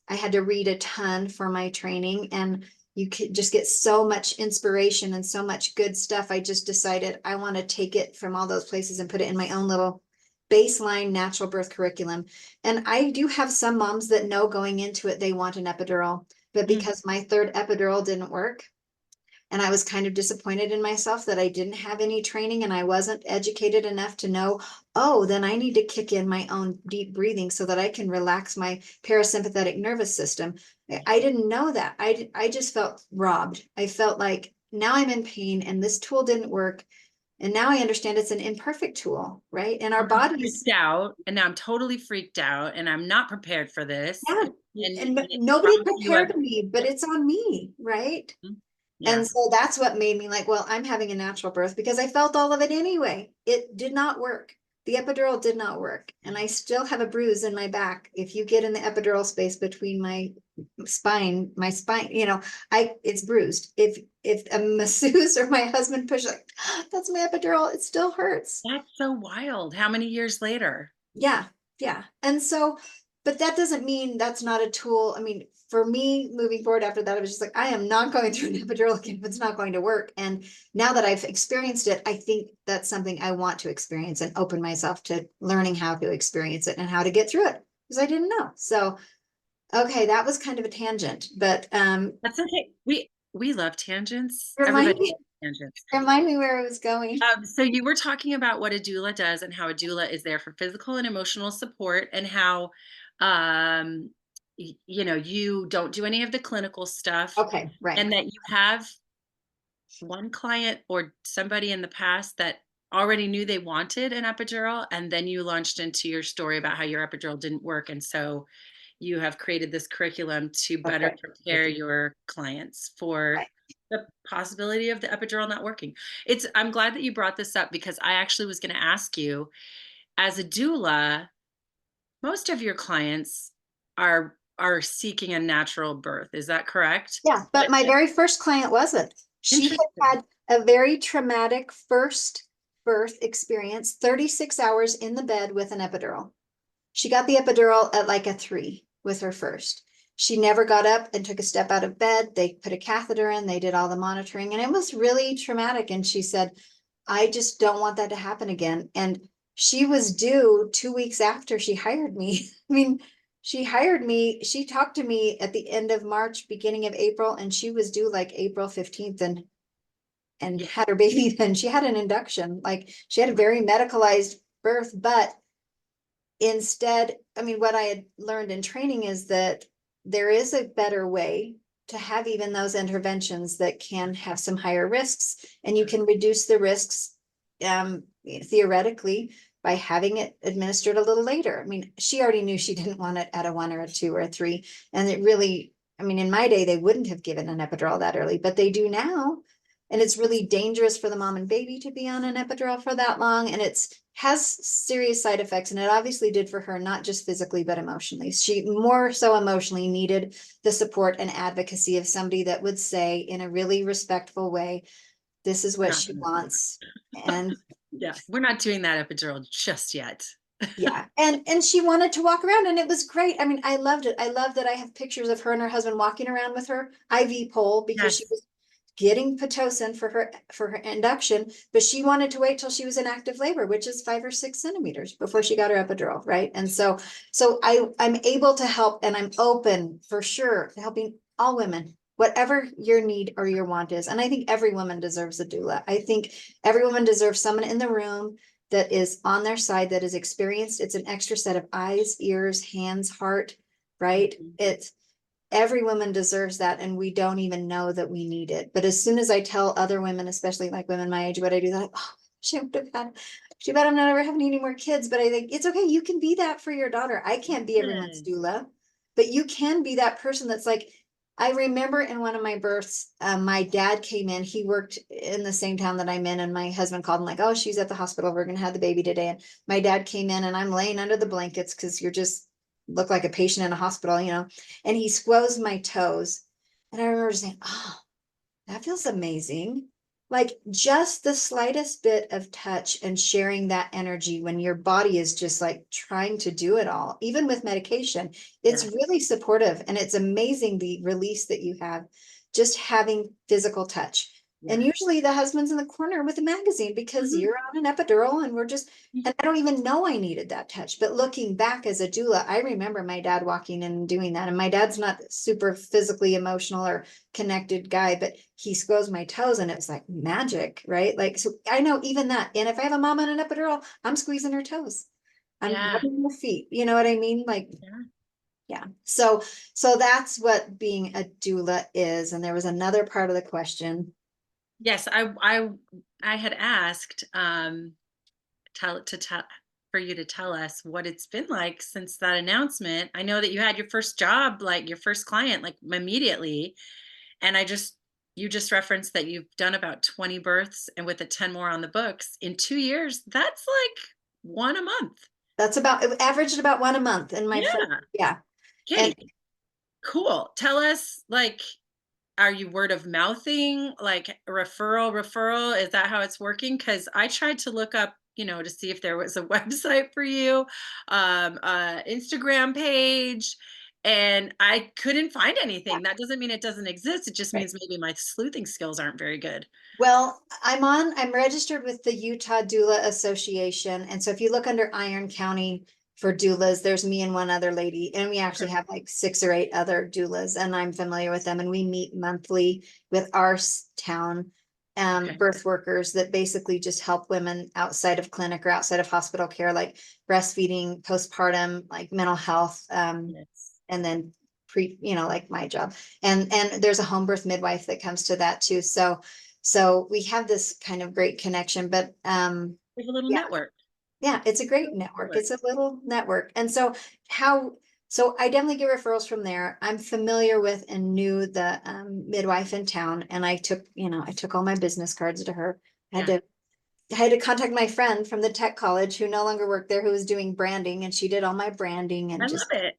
I had to read a ton for my training, and you could just get so much inspiration and so much good stuff. I just decided I want to take it from all those places and put it in my own little baseline natural birth curriculum. And I do have some moms that know going into it they want an epidural, but because my 3rd epidural didn't work, and I was kind of disappointed in myself that I didn't have any training and I wasn't educated enough to know, oh, then I need to kick in my own deep breathing so that I can relax my parasympathetic nervous system. I didn't know that. I just felt robbed. I felt like now I'm in pain and this tool didn't work. And now I understand it's an imperfect tool, right? And our bodies. Freaked out, and now I'm totally freaked out, and I'm not prepared for this. Yeah. And it nobody prompts you prepared me, but it's on me, right? Yeah. And so that's what made me like, well, I'm having a natural birth, because I felt all of it anyway. It did not work. The epidural did not work. And I still have a bruise in my back. If you get in the epidural space between my spine, it's bruised. If a masseuse or my husband push like, that's my epidural, it still hurts. That's so wild. How many years later? Yeah. Yeah. And so, but that doesn't mean that's not a tool. I mean, for me, moving forward after that, I was just like, I am not going through an epidural again if it's not going to work. And now that I've experienced it, I think that's something I want to experience and open myself to learning how to experience it and how to get through it, because I didn't know. So, okay, that was kind of a tangent, but That's okay. We love tangents. remind Everybody me, loves tangents. remind me where I was going. So you were talking about what a doula does and how a doula is there for physical and emotional support, and how you don't do any of the clinical stuff, Okay, right. and that you have one client or somebody in the past that already knew they wanted an epidural, and then you launched into your story about how your epidural didn't work, and so you have created this curriculum to better Okay. prepare your clients for Right. the possibility of the epidural not working. I'm glad that you brought this up, because I actually was going to ask you, as a doula, most of your clients are seeking a natural birth. Is that correct? Yeah, but my very first client wasn't. She Interesting. had a very traumatic first birth experience, 36 hours in the bed with an epidural. She got the epidural at like a 3. with her first. She never got up and took a step out of bed. They put a catheter in, they did all the monitoring, and it was really traumatic. And she said, I just don't want that to happen again. And she was due 2 weeks after she hired me. I mean, she hired me, she talked to me at the end of March, beginning of April, and she was due like April 15th and had her baby then. She had an induction, like she had a very medicalized birth, but instead, I mean, what I had learned in training is that there is a better way to have even those interventions that can have some higher risks, and you can reduce the risks theoretically by having it administered a little later. I mean, she already knew she didn't want it at a 1 or a 2 or a 3. And it really, I mean, in my day, they wouldn't have given an epidural that early, but they do now. And it's really dangerous for the mom and baby to be on an epidural for that long. And it's has serious side effects. And it obviously did for her, not just physically, but emotionally. She more so emotionally needed the support and advocacy of somebody that would say in a really respectful way, this is what she wants. And yeah, we're not doing that epidural just yet. yeah. And she wanted to walk around, and it was great. I mean, I loved it. I love that I have pictures of her and her husband walking around with her IV pole because she was getting Pitocin for her induction, but she wanted to wait till she was in active labor, which is 5 or 6 centimeters before she got her epidural, right? And so I'm able to help, and I'm open for sure to helping all women, whatever your need or your want is. And I think every woman deserves a doula. I think every woman deserves someone in the room that is on their side, that is experienced. It's an extra set of eyes, ears, hands, heart, right? It's every woman deserves that, and we don't even know that we need it. But as soon as I tell other women, especially like women my age, what I do, they're like, oh, she would have had, too bad I'm not ever having any more kids. But I think it's okay. You can be that for your daughter. I can't be everyone's doula, but you can be that person that's like, I remember in one of my births, my dad came in, he worked in the same town that I'm in, and my husband called him like, oh, she's at the hospital, we're going to have the baby today. And my dad came in, and I'm laying under the blankets because you're just look like a patient in a hospital, you know, and he squoze my toes. And I remember saying, oh, that feels amazing. Like just the slightest bit of touch and sharing that energy when your body is just like trying to do it all, even with medication, it's really supportive, and it's amazing the release that you have just having physical touch. And usually the husband's in the corner with a magazine because you're on an epidural, and we're just, and I don't even know I needed that touch. But looking back as a doula, I remember my dad walking in and doing that. And my dad's not super physically emotional or connected guy, but he squoze my toes, and it was like magic, right? Like, so I know even that. And if I have a mom on an epidural, I'm squeezing her toes. I'm rubbing her feet. You know what I mean? Like, yeah. So that's what being a doula is. And there was another part of the question. Yes, I had asked for you to tell us what it's been like since that announcement. I know that you had your first job, like your first client, like immediately, and you just referenced that you've done about 20 births, and with the 10 more on the books in 2 years, that's like 1 a month. That's about, it averaged about 1 a month in my first, Okay, cool. Tell us, like, are you word of mouthing, like referral? Is that how it's working? Because I tried to look up, to see if there was a website for you, Instagram page, and I couldn't find anything. That doesn't mean it doesn't exist. It just means maybe my sleuthing skills aren't very good. Well, I'm registered with the Utah Doula Association. And so if you look under Iron County for doulas, there's me and one other lady, and we actually have like 6 or 8 other doulas, and I'm familiar with them, and we meet monthly with our town birth workers that basically just help women outside of clinic or outside of hospital care, like breastfeeding, postpartum, like mental health, and then like my job, and there's a home birth midwife that comes to that too. So we have this kind of great connection, but we have a little network. Yeah, it's a great network. It's a little network. And so I definitely get referrals from there. I'm familiar with and knew the midwife in town, and I took all my business cards to her. I had to contact my friend from the tech college who no longer worked there, who was doing branding, and she did all my branding, and I just love it.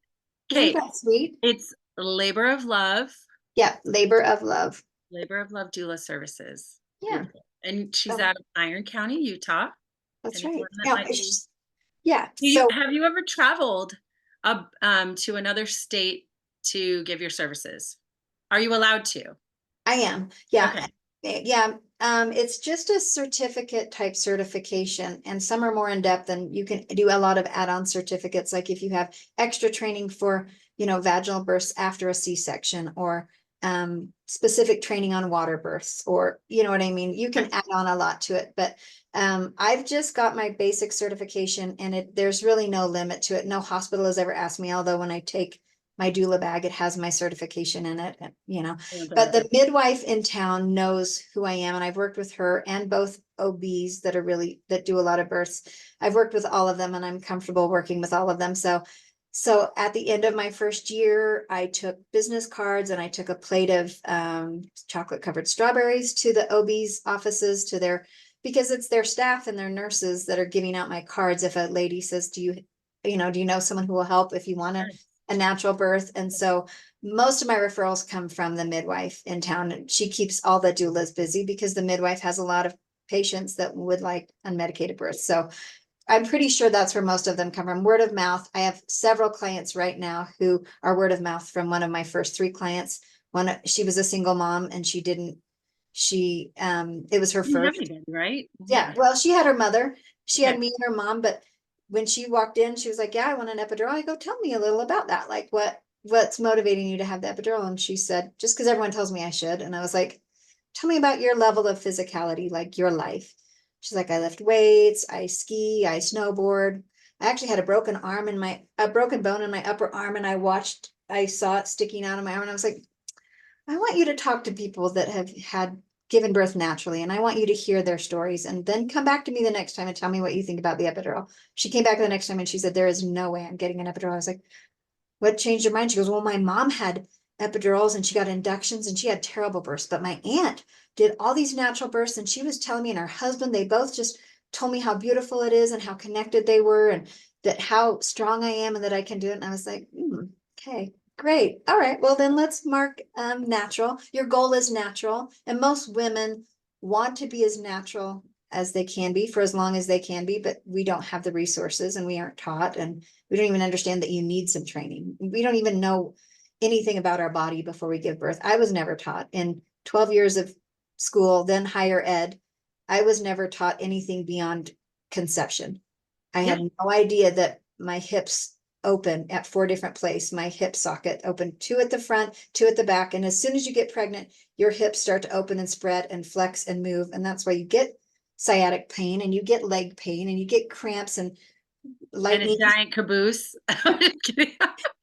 Okay, that's sweet. It's Labor of Love. Yeah, Labor of Love. Labor of Love Doula Services. Yeah. Beautiful. And she's out of Iron County, Utah. That's right. Yeah. So have you ever traveled to another state to give your services? Are you allowed to? I am. Yeah. Okay. Yeah. It's just a certificate type certification, and some are more in depth, and you can do a lot of add-on certificates. Like if you have extra training for, vaginal births after a C-section, or specific training on water births, or you know what I mean? You can add on a lot to it, but I've just got my basic certification, and there's really no limit to it. No hospital has ever asked me, although when I take my doula bag, it has my certification in it, but the midwife in town knows who I am, and I've worked with her and both OBs that do a lot of births. I've worked with all of them, and I'm comfortable working with all of them. So at the end of my first year, I took business cards, and I took a plate of chocolate covered strawberries to the OB's offices, because it's their staff and their nurses that are giving out my cards. If a lady says, do you know someone who will help if you want a natural birth? And so most of my referrals come from the midwife in town, and she keeps all the doulas busy because the midwife has a lot of patients that would like unmedicated births. So I'm pretty sure that's where most of them come from. Word of mouth. I have several clients right now who are word of mouth from one of my first 3 clients. She was a single mom, and it was her first. Anybody, right? Yeah. Well, she had her mother. She had me and her mom, but when she walked in, she was like, yeah, I want an epidural. I go, tell me a little about that. Like what's motivating you to have the epidural? And she said, just because everyone tells me I should. And I was like, tell me about your level of physicality, like your life. She's like, I lift weights, I ski, I snowboard. I actually had a broken bone in my upper arm, and I saw it sticking out of my arm, and I was like, I want you to talk to people that have given birth naturally, and I want you to hear their stories, and then come back to me the next time and tell me what you think about the epidural. She came back the next time, and she said, there is no way I'm getting an epidural. I was like, what changed your mind? She goes, well, my mom had epidurals, and she got inductions, and she had terrible births, but my aunt did all these natural births, and she was telling me, and her husband, they both just told me how beautiful it is and how connected they were, and that how strong I am and that I can do it. And I was like, okay, great. All right, well then let's mark natural. Your goal is natural, and most women want to be as natural as they can be for as long as they can be, but we don't have the resources, and we aren't taught, and we don't even understand that you need some training. We don't even know anything about our body before we give birth. I was never taught in 12 years of school, then higher ed. I was never taught anything beyond conception. I had no idea that my hips open at 4 different places. My hip socket open 2 at the front, 2 at the back. And as soon as you get pregnant, your hips start to open and spread and flex and move. And that's why you get sciatic pain, and you get leg pain, and you get cramps and lightning. And a giant caboose.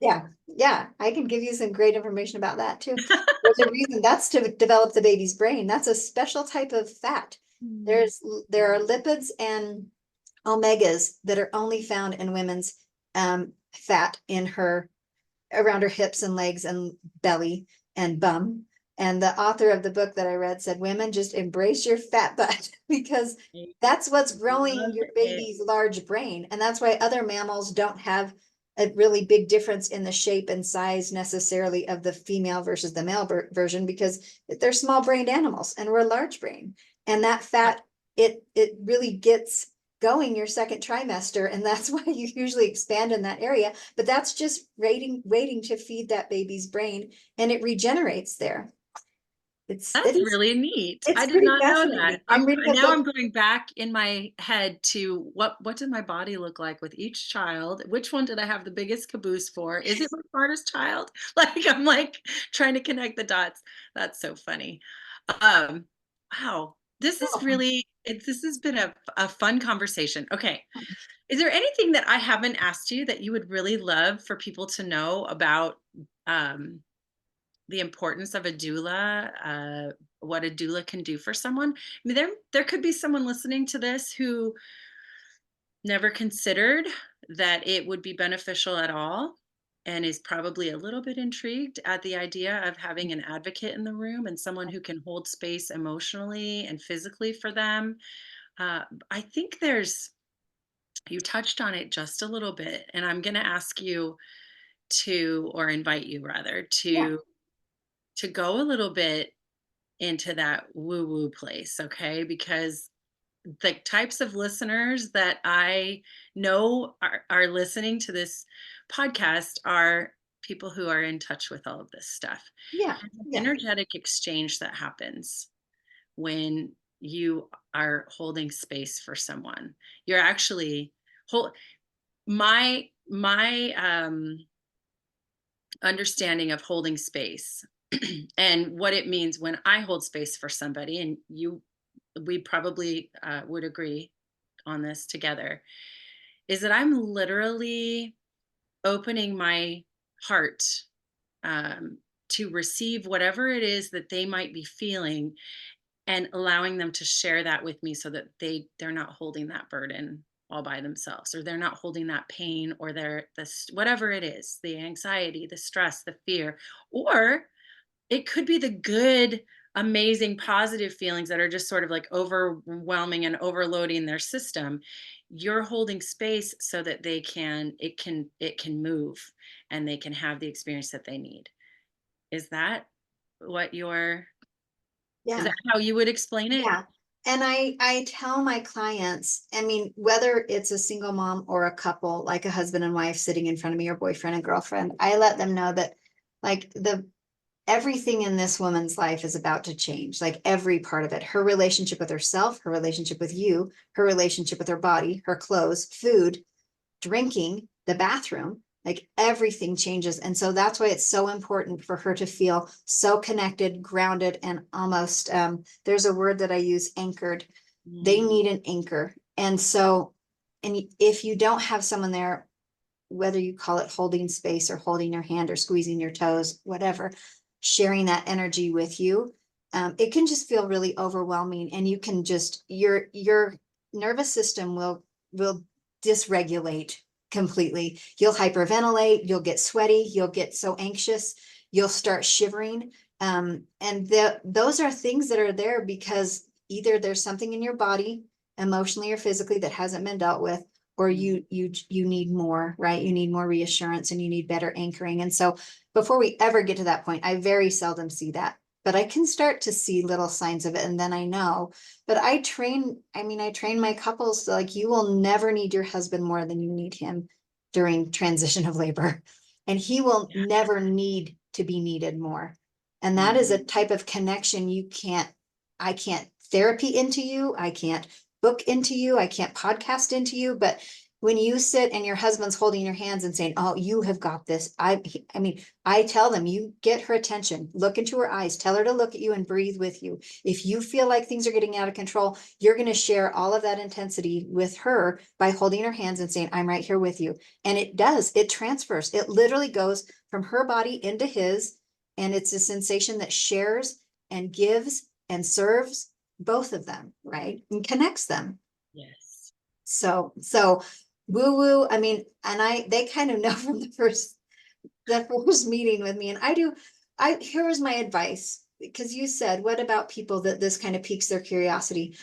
Yeah, I can give you some great information about that too. There's a reason that's to develop the baby's brain. That's a special type of fat. There are lipids and omegas that are only found in women's fat around her hips and legs and belly and bum. And the author of the book that I read said, women, just embrace your fat butt, because that's what's growing your baby's large brain. And that's why other mammals don't have a really big difference in the shape and size necessarily of the female versus the male version, because they're small brained animals and we're large brain. And that fat, it really gets going your second trimester, and that's why you usually expand in that area. But that's just waiting to feed that baby's brain, and it regenerates there. That's really neat. I did not know that. I'm going back in my head to what did my body look like with each child? Which one did I have the biggest caboose for? Is it my smartest child? I'm trying to connect the dots. That's so funny. Wow. This has been a fun conversation. Okay. Is there anything that I haven't asked you that you would really love for people to know about the importance of a doula, what a doula can do for someone? I mean, there could be someone listening to this who never considered that it would be beneficial at all, and is probably a little bit intrigued at the idea of having an advocate in the room and someone who can hold space emotionally and physically for them. I think you touched on it just a little bit, and I'm going to ask you or invite you rather to go a little bit into that woo-woo place, okay? Because the types of listeners that I know are listening to this podcast are people who are in touch with all of this stuff. Yeah, There's an yeah, energetic exchange that happens when you are holding space for someone. You're actually hold my understanding of holding space and what it means when I hold space for somebody, and we probably would agree on this together, is that I'm literally opening my heart um, to receive whatever it is that they might be feeling, and allowing them to share that with me so that they're not holding that burden all by themselves, or they're not holding that pain, or whatever it is, the anxiety, the stress, the fear, or it could be the good, amazing, positive feelings that are just sort of like overwhelming and overloading their system. You're holding space so that it can move, and they can have the experience that they need. Is that what your is yeah. that how you would explain it? Yeah. And I tell my clients, I mean, whether it's a single mom or a couple, like a husband and wife sitting in front of me, or boyfriend and girlfriend, I let them know that like everything in this woman's life is about to change, like every part of it, her relationship with herself, her relationship with you, her relationship with her body, her clothes, food, drinking, the bathroom, like everything changes. And so that's why it's so important for her to feel so connected, grounded, and almost, there's a word that I use, anchored. They Mm, need an anchor. And so, and if you don't have someone there, whether you call it holding space or holding your hand or squeezing your toes, whatever, sharing that energy with you, it can just feel really overwhelming. And you can just, your nervous system will dysregulate completely. You'll hyperventilate, you'll get sweaty, you'll get so anxious, you'll start shivering. And those are things that are there because either there's something in your body, emotionally or physically, that hasn't been dealt with, or mm. you need more, right? You need more reassurance and you need better anchoring. And so before we ever get to that point, I very seldom see that, but I can start to see little signs of it. And then I know, but I train my couples to, like, you will never need your husband more than you need him during transition of labor. And he will never need to be needed more. And that is a type of connection I can't therapy into you. I can't book into you. I can't podcast into you. But when you sit and your husband's holding your hands and saying, "Oh, you have got this." I tell them, you get her attention, look into her eyes, tell her to look at you and breathe with you. If you feel like things are getting out of control, you're going to share all of that intensity with her by holding her hands and saying, "I'm right here with you." And it transfers. It literally goes from her body into his. And it's a sensation that shares and gives and serves both of them, right? And connects them. Yes. So woo woo. I mean, and they kind of know from the first meeting with me. And here was my advice, because you said, what about people that this kind of piques their curiosity?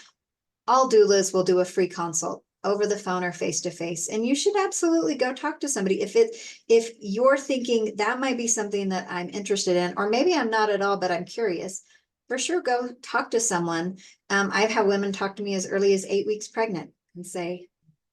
All doulas will do a free consult over the phone or face to face. And you should absolutely go talk to somebody. If you're thinking that might be something that I'm interested in, or maybe I'm not at all, but I'm curious, for sure, go talk to someone. I've had women talk to me as early as 8 weeks pregnant and say,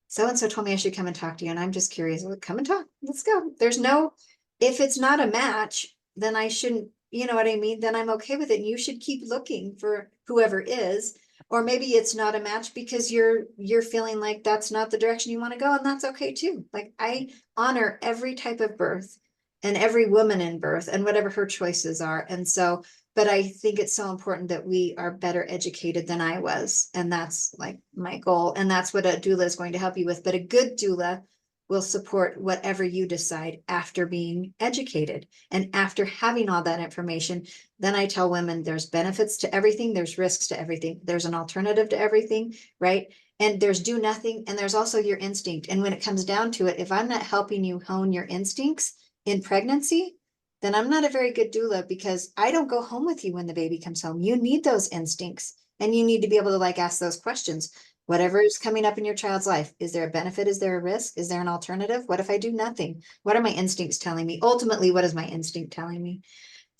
"So-and-so told me I should come and talk to you. And I'm just curious." Well, come and talk. Let's go. If it's not a match, then I shouldn't, you know what I mean? Then I'm okay with it. And you should keep looking for whoever is. Or maybe it's not a match because you're feeling like that's not the direction you want to go. And that's okay too. Like, I honor every type of birth and every woman in birth and whatever her choices are. And so, but I think it's so important that we are better educated than I was. And that's like my goal. And that's what a doula is going to help you with. But a good doula will support whatever you decide after being educated and after having all that information. Then I tell women there's benefits to everything, there's risks to everything, there's an alternative to everything, right? And there's do nothing, and there's also your instinct. And when it comes down to it, if I'm not helping you hone your instincts in pregnancy, then I'm not a very good doula, because I don't go home with you when the baby comes home. You need those instincts, and you need to be able to, like, ask those questions. Whatever is coming up in your child's life, is there a benefit? Is there a risk? Is there an alternative? What if I do nothing? What are my instincts telling me? Ultimately, what is my instinct telling me?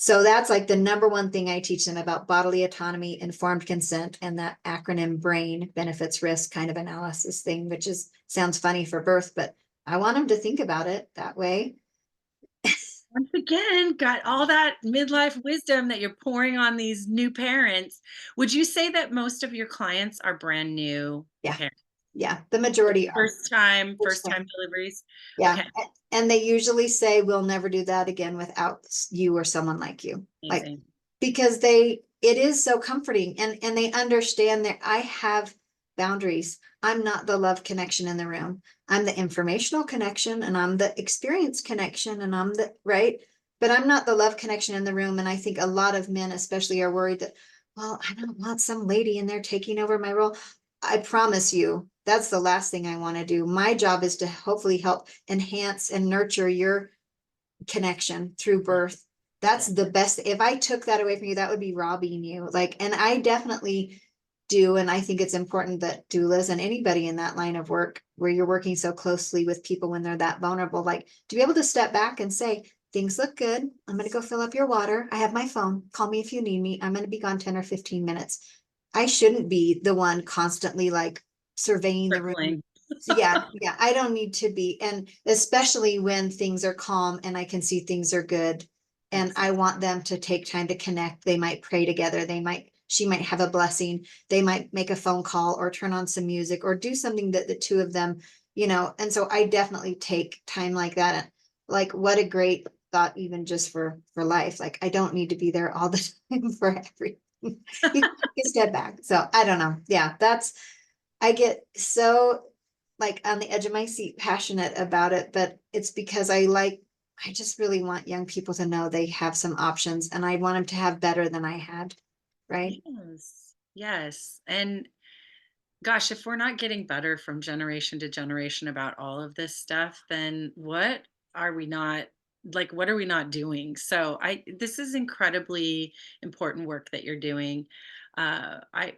So that's like the number one thing I teach them about bodily autonomy, informed consent, and that acronym BRAIN, benefits risk kind of analysis thing, which sounds funny for birth, but I want them to think about it that way. Once again, got all that midlife wisdom that you're pouring on these new parents. Would you say that most of your clients are brand new Yeah. parents? Yeah, the majority are. First time deliveries? Yeah. Okay, And they usually say, we'll never do that again without you or someone like you. Like, amazing. because it is so comforting, and they understand that I have boundaries. I'm not the love connection in the room. I'm the informational connection, and I'm the experience connection, and I'm the right. But I'm not the love connection in the room. And I think a lot of men especially are worried that, well, I don't want some lady in there taking over my role. I promise you, that's the last thing I want to do. My job is to hopefully help enhance and nurture your connection through birth. That's the best. If I took that away from you, that would be robbing you. Like, and I definitely do. And I think it's important that doulas and anybody in that line of work where you're working so closely with people when they're that vulnerable, like to be able to step back and say, things look good. I'm going to go fill up your water. I have my phone. Call me if you need me. I'm going to be gone 10 or 15 minutes. I shouldn't be the one constantly like surveying the room. Circling. Yeah, I don't need to be. And especially when things are calm and I can see things are good. And Yes. I want them to take time to connect. They might pray together. She might have a blessing. They might make a phone call or turn on some music or do something that the two of them, and so I definitely take time like that. And like, what a great thought, even just for life. Like, I don't need to be there all the time for everything. You step back. So I don't know. Yeah, I get so like on the edge of my seat, passionate about it, but it's because I just really want young people to know they have some options, and I want them to have better than I had. Right. Yes. Yes. And gosh, if we're not getting better from generation to generation about all of this stuff, then what are we not doing? So this is incredibly important work that you're doing. I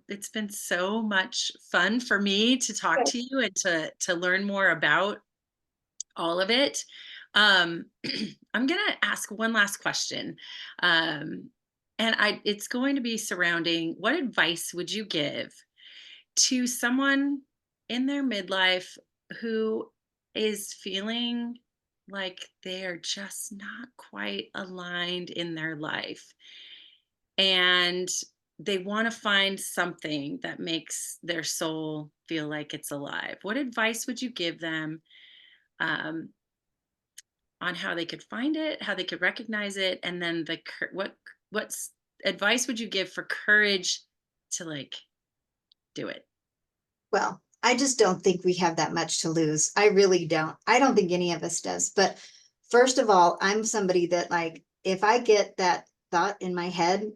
it's been so much fun for me to talk Good. to you and to learn more about all of it. Um, I'm gonna ask one last question. Um, and it's going to be surrounding what advice would you give to someone in their midlife who is feeling like they are just not quite aligned in their life, and they want to find something that makes their soul feel like it's alive? What advice would you give them um, on how they could find it, how they could recognize it, and then what's advice would you give for courage to like do it? Well, I just don't think we have that much to lose. I really don't. I don't think any of us does. But first of all, I'm somebody that, like, if I get that thought in my head,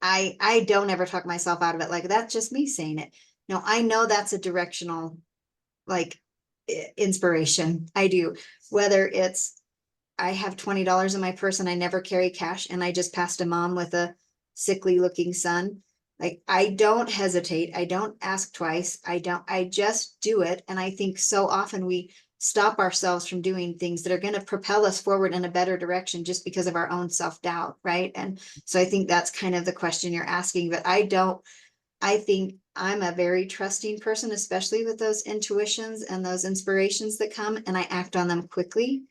I don't ever talk myself out of it. Like, that's just me saying it. No, I know that's a directional, like, inspiration. I do. Whether it's I have $20 in my purse and I never carry cash, and I just passed a mom with a sickly looking son. Like, I don't hesitate. I don't ask twice. I just do it. And I think so often we stop ourselves from doing things that are going to propel us forward in a better direction just because of our own self-doubt. Right. And so I think that's kind of the question you're asking, but I think I'm a very trusting person, especially with those intuitions and those inspirations that come, and I act on them quickly.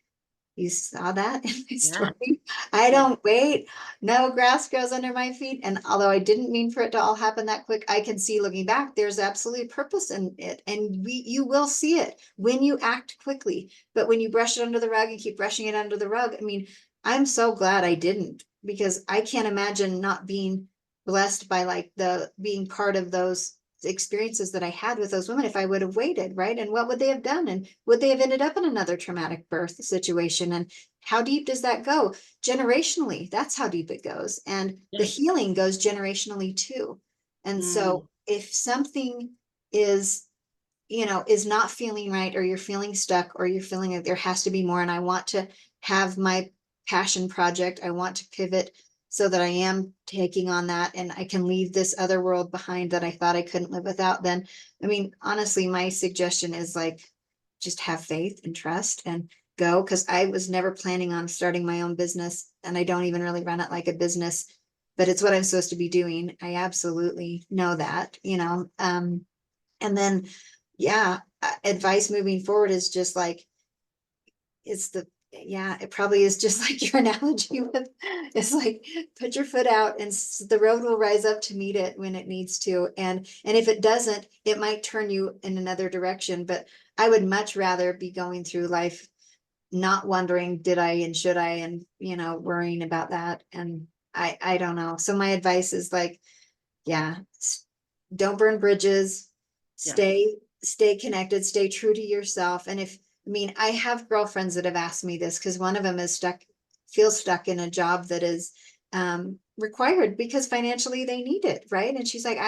You saw that in my Yeah. story. I Yeah. don't wait. No grass grows under my feet. And although I didn't mean for it to all happen that quick, I can see looking back, there's absolutely purpose in it. And you will see it when you act quickly. But when you brush it under the rug and keep brushing it under the rug, I mean, I'm so glad I didn't, because I can't imagine not being blessed by like being part of those experiences that I had with those women if I would have waited, right? And what would they have done? And would they have ended up in another traumatic birth situation? And how deep does that go? Generationally, that's how deep it goes. And the Yes. healing goes generationally too. And Mm. so if something is not feeling right, or you're feeling stuck, or you're feeling like there has to be more, and I want to have my passion project, I want to pivot so that I am taking on that and I can leave this other world behind that I thought I couldn't live without, then, I mean, honestly, my suggestion is like, just have faith and trust and go, because I was never planning on starting my own business, and I don't even really run it like a business, but it's what I'm supposed to be doing. I absolutely know that, and then, yeah, advice moving forward is just like, it probably is just like your analogy with, it's like, put your foot out and the road will rise up to meet it when it needs to. And if it doesn't, it might turn you in another direction. But I would much rather be going through life not wondering, did I and should I, and, worrying about that. And I don't know. So my advice is like, yeah, don't burn bridges, Yeah. stay connected, stay true to yourself. And I have girlfriends that have asked me this, because one of them feels stuck in a job that is required because financially they need it, right? And she's like,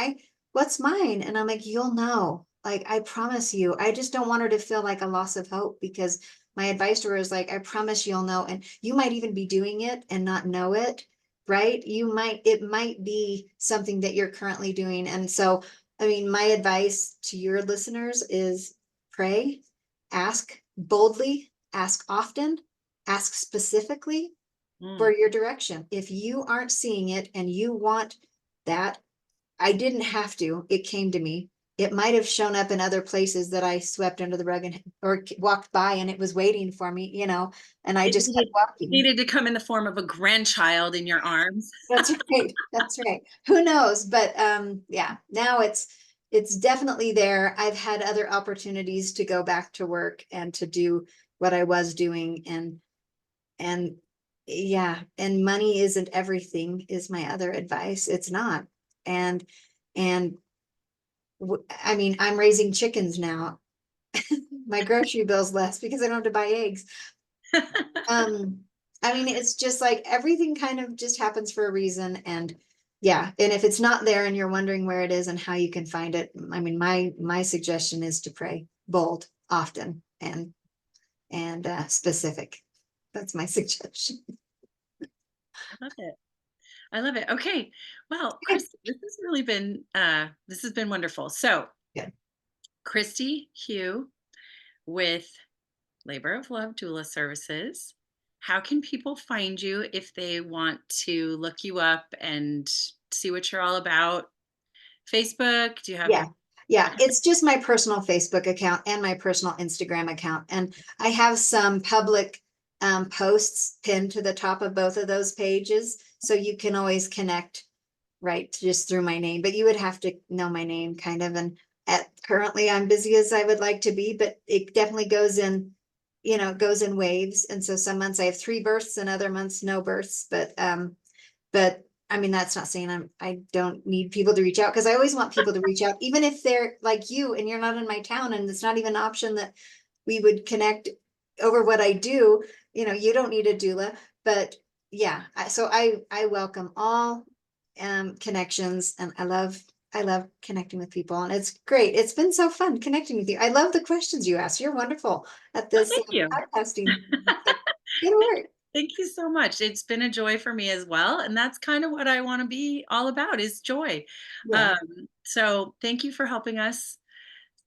what's mine? And I'm like, you'll know. Like, I promise you. I just don't want her to feel like a loss of hope, because my advice to her is like, I promise you'll know. And you might even be doing it and not know it, right? It might be something that you're currently doing. And so, my advice to your listeners is pray, ask boldly, ask often, ask specifically for your direction. If you aren't seeing it and you want that, I didn't have to, it came to me. It might have shown up in other places that I swept under the rug or walked by, and it was waiting for me, and I just kept walking. It needed to come in the form of a grandchild in your arms. That's right. That's right. Who knows? But yeah, now it's definitely there. I've had other opportunities to go back to work and to do what I was doing, and yeah, and money isn't everything is my other advice. It's not. And I'm raising chickens now. My grocery bill's less because I don't have to buy eggs. It's just like everything kind of just happens for a reason. And yeah, and if it's not there and you're wondering where it is and how you can find it, my suggestion is to pray bold, often, and specific. That's my suggestion. I love it. Okay. Well, Christy, this has been wonderful. So yeah. Christy Hugh with Labor of Love Doula Services. How can people find you if they want to look you up and see what you're all about? Facebook? Do you have? Yeah. It's just my personal Facebook account and my personal Instagram account. And I have some public posts pinned to the top of both of those pages. So you can always connect, right, just through my name, but you would have to know my name kind of. And currently I'm busy as I would like to be, but it definitely goes in waves. And so some months I have 3 births and other months no births, but that's not saying I don't need people to reach out, because I always want people to reach out, even if they're like you and you're not in my town and it's not even an option that we would connect over what I do. You don't need a doula, but yeah. So I welcome all connections, and I love connecting with people, and it's great. It's been so fun connecting with you. I love the questions you ask. You're wonderful at this podcasting. Good work. Thank you so much. It's been a joy for me as well. And that's kind of what I want to be all about, is joy. Yeah. So thank you for helping us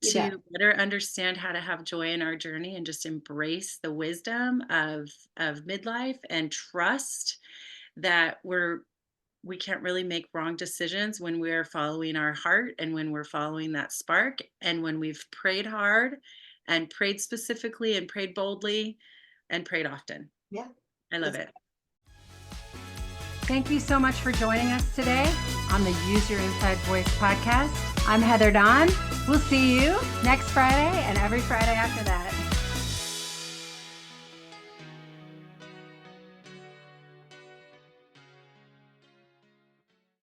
You to bet. better understand how to have joy in our journey and just embrace the wisdom of midlife, and trust that we can't really make wrong decisions when we're following our heart, and when we're following that spark, and when we've prayed hard and prayed specifically and prayed boldly and prayed often. Yeah. I love it. Thank you so much for joining us today on the Use Your Inside Voice podcast. I'm Heather Dawn. We'll see you next Friday and every Friday after that.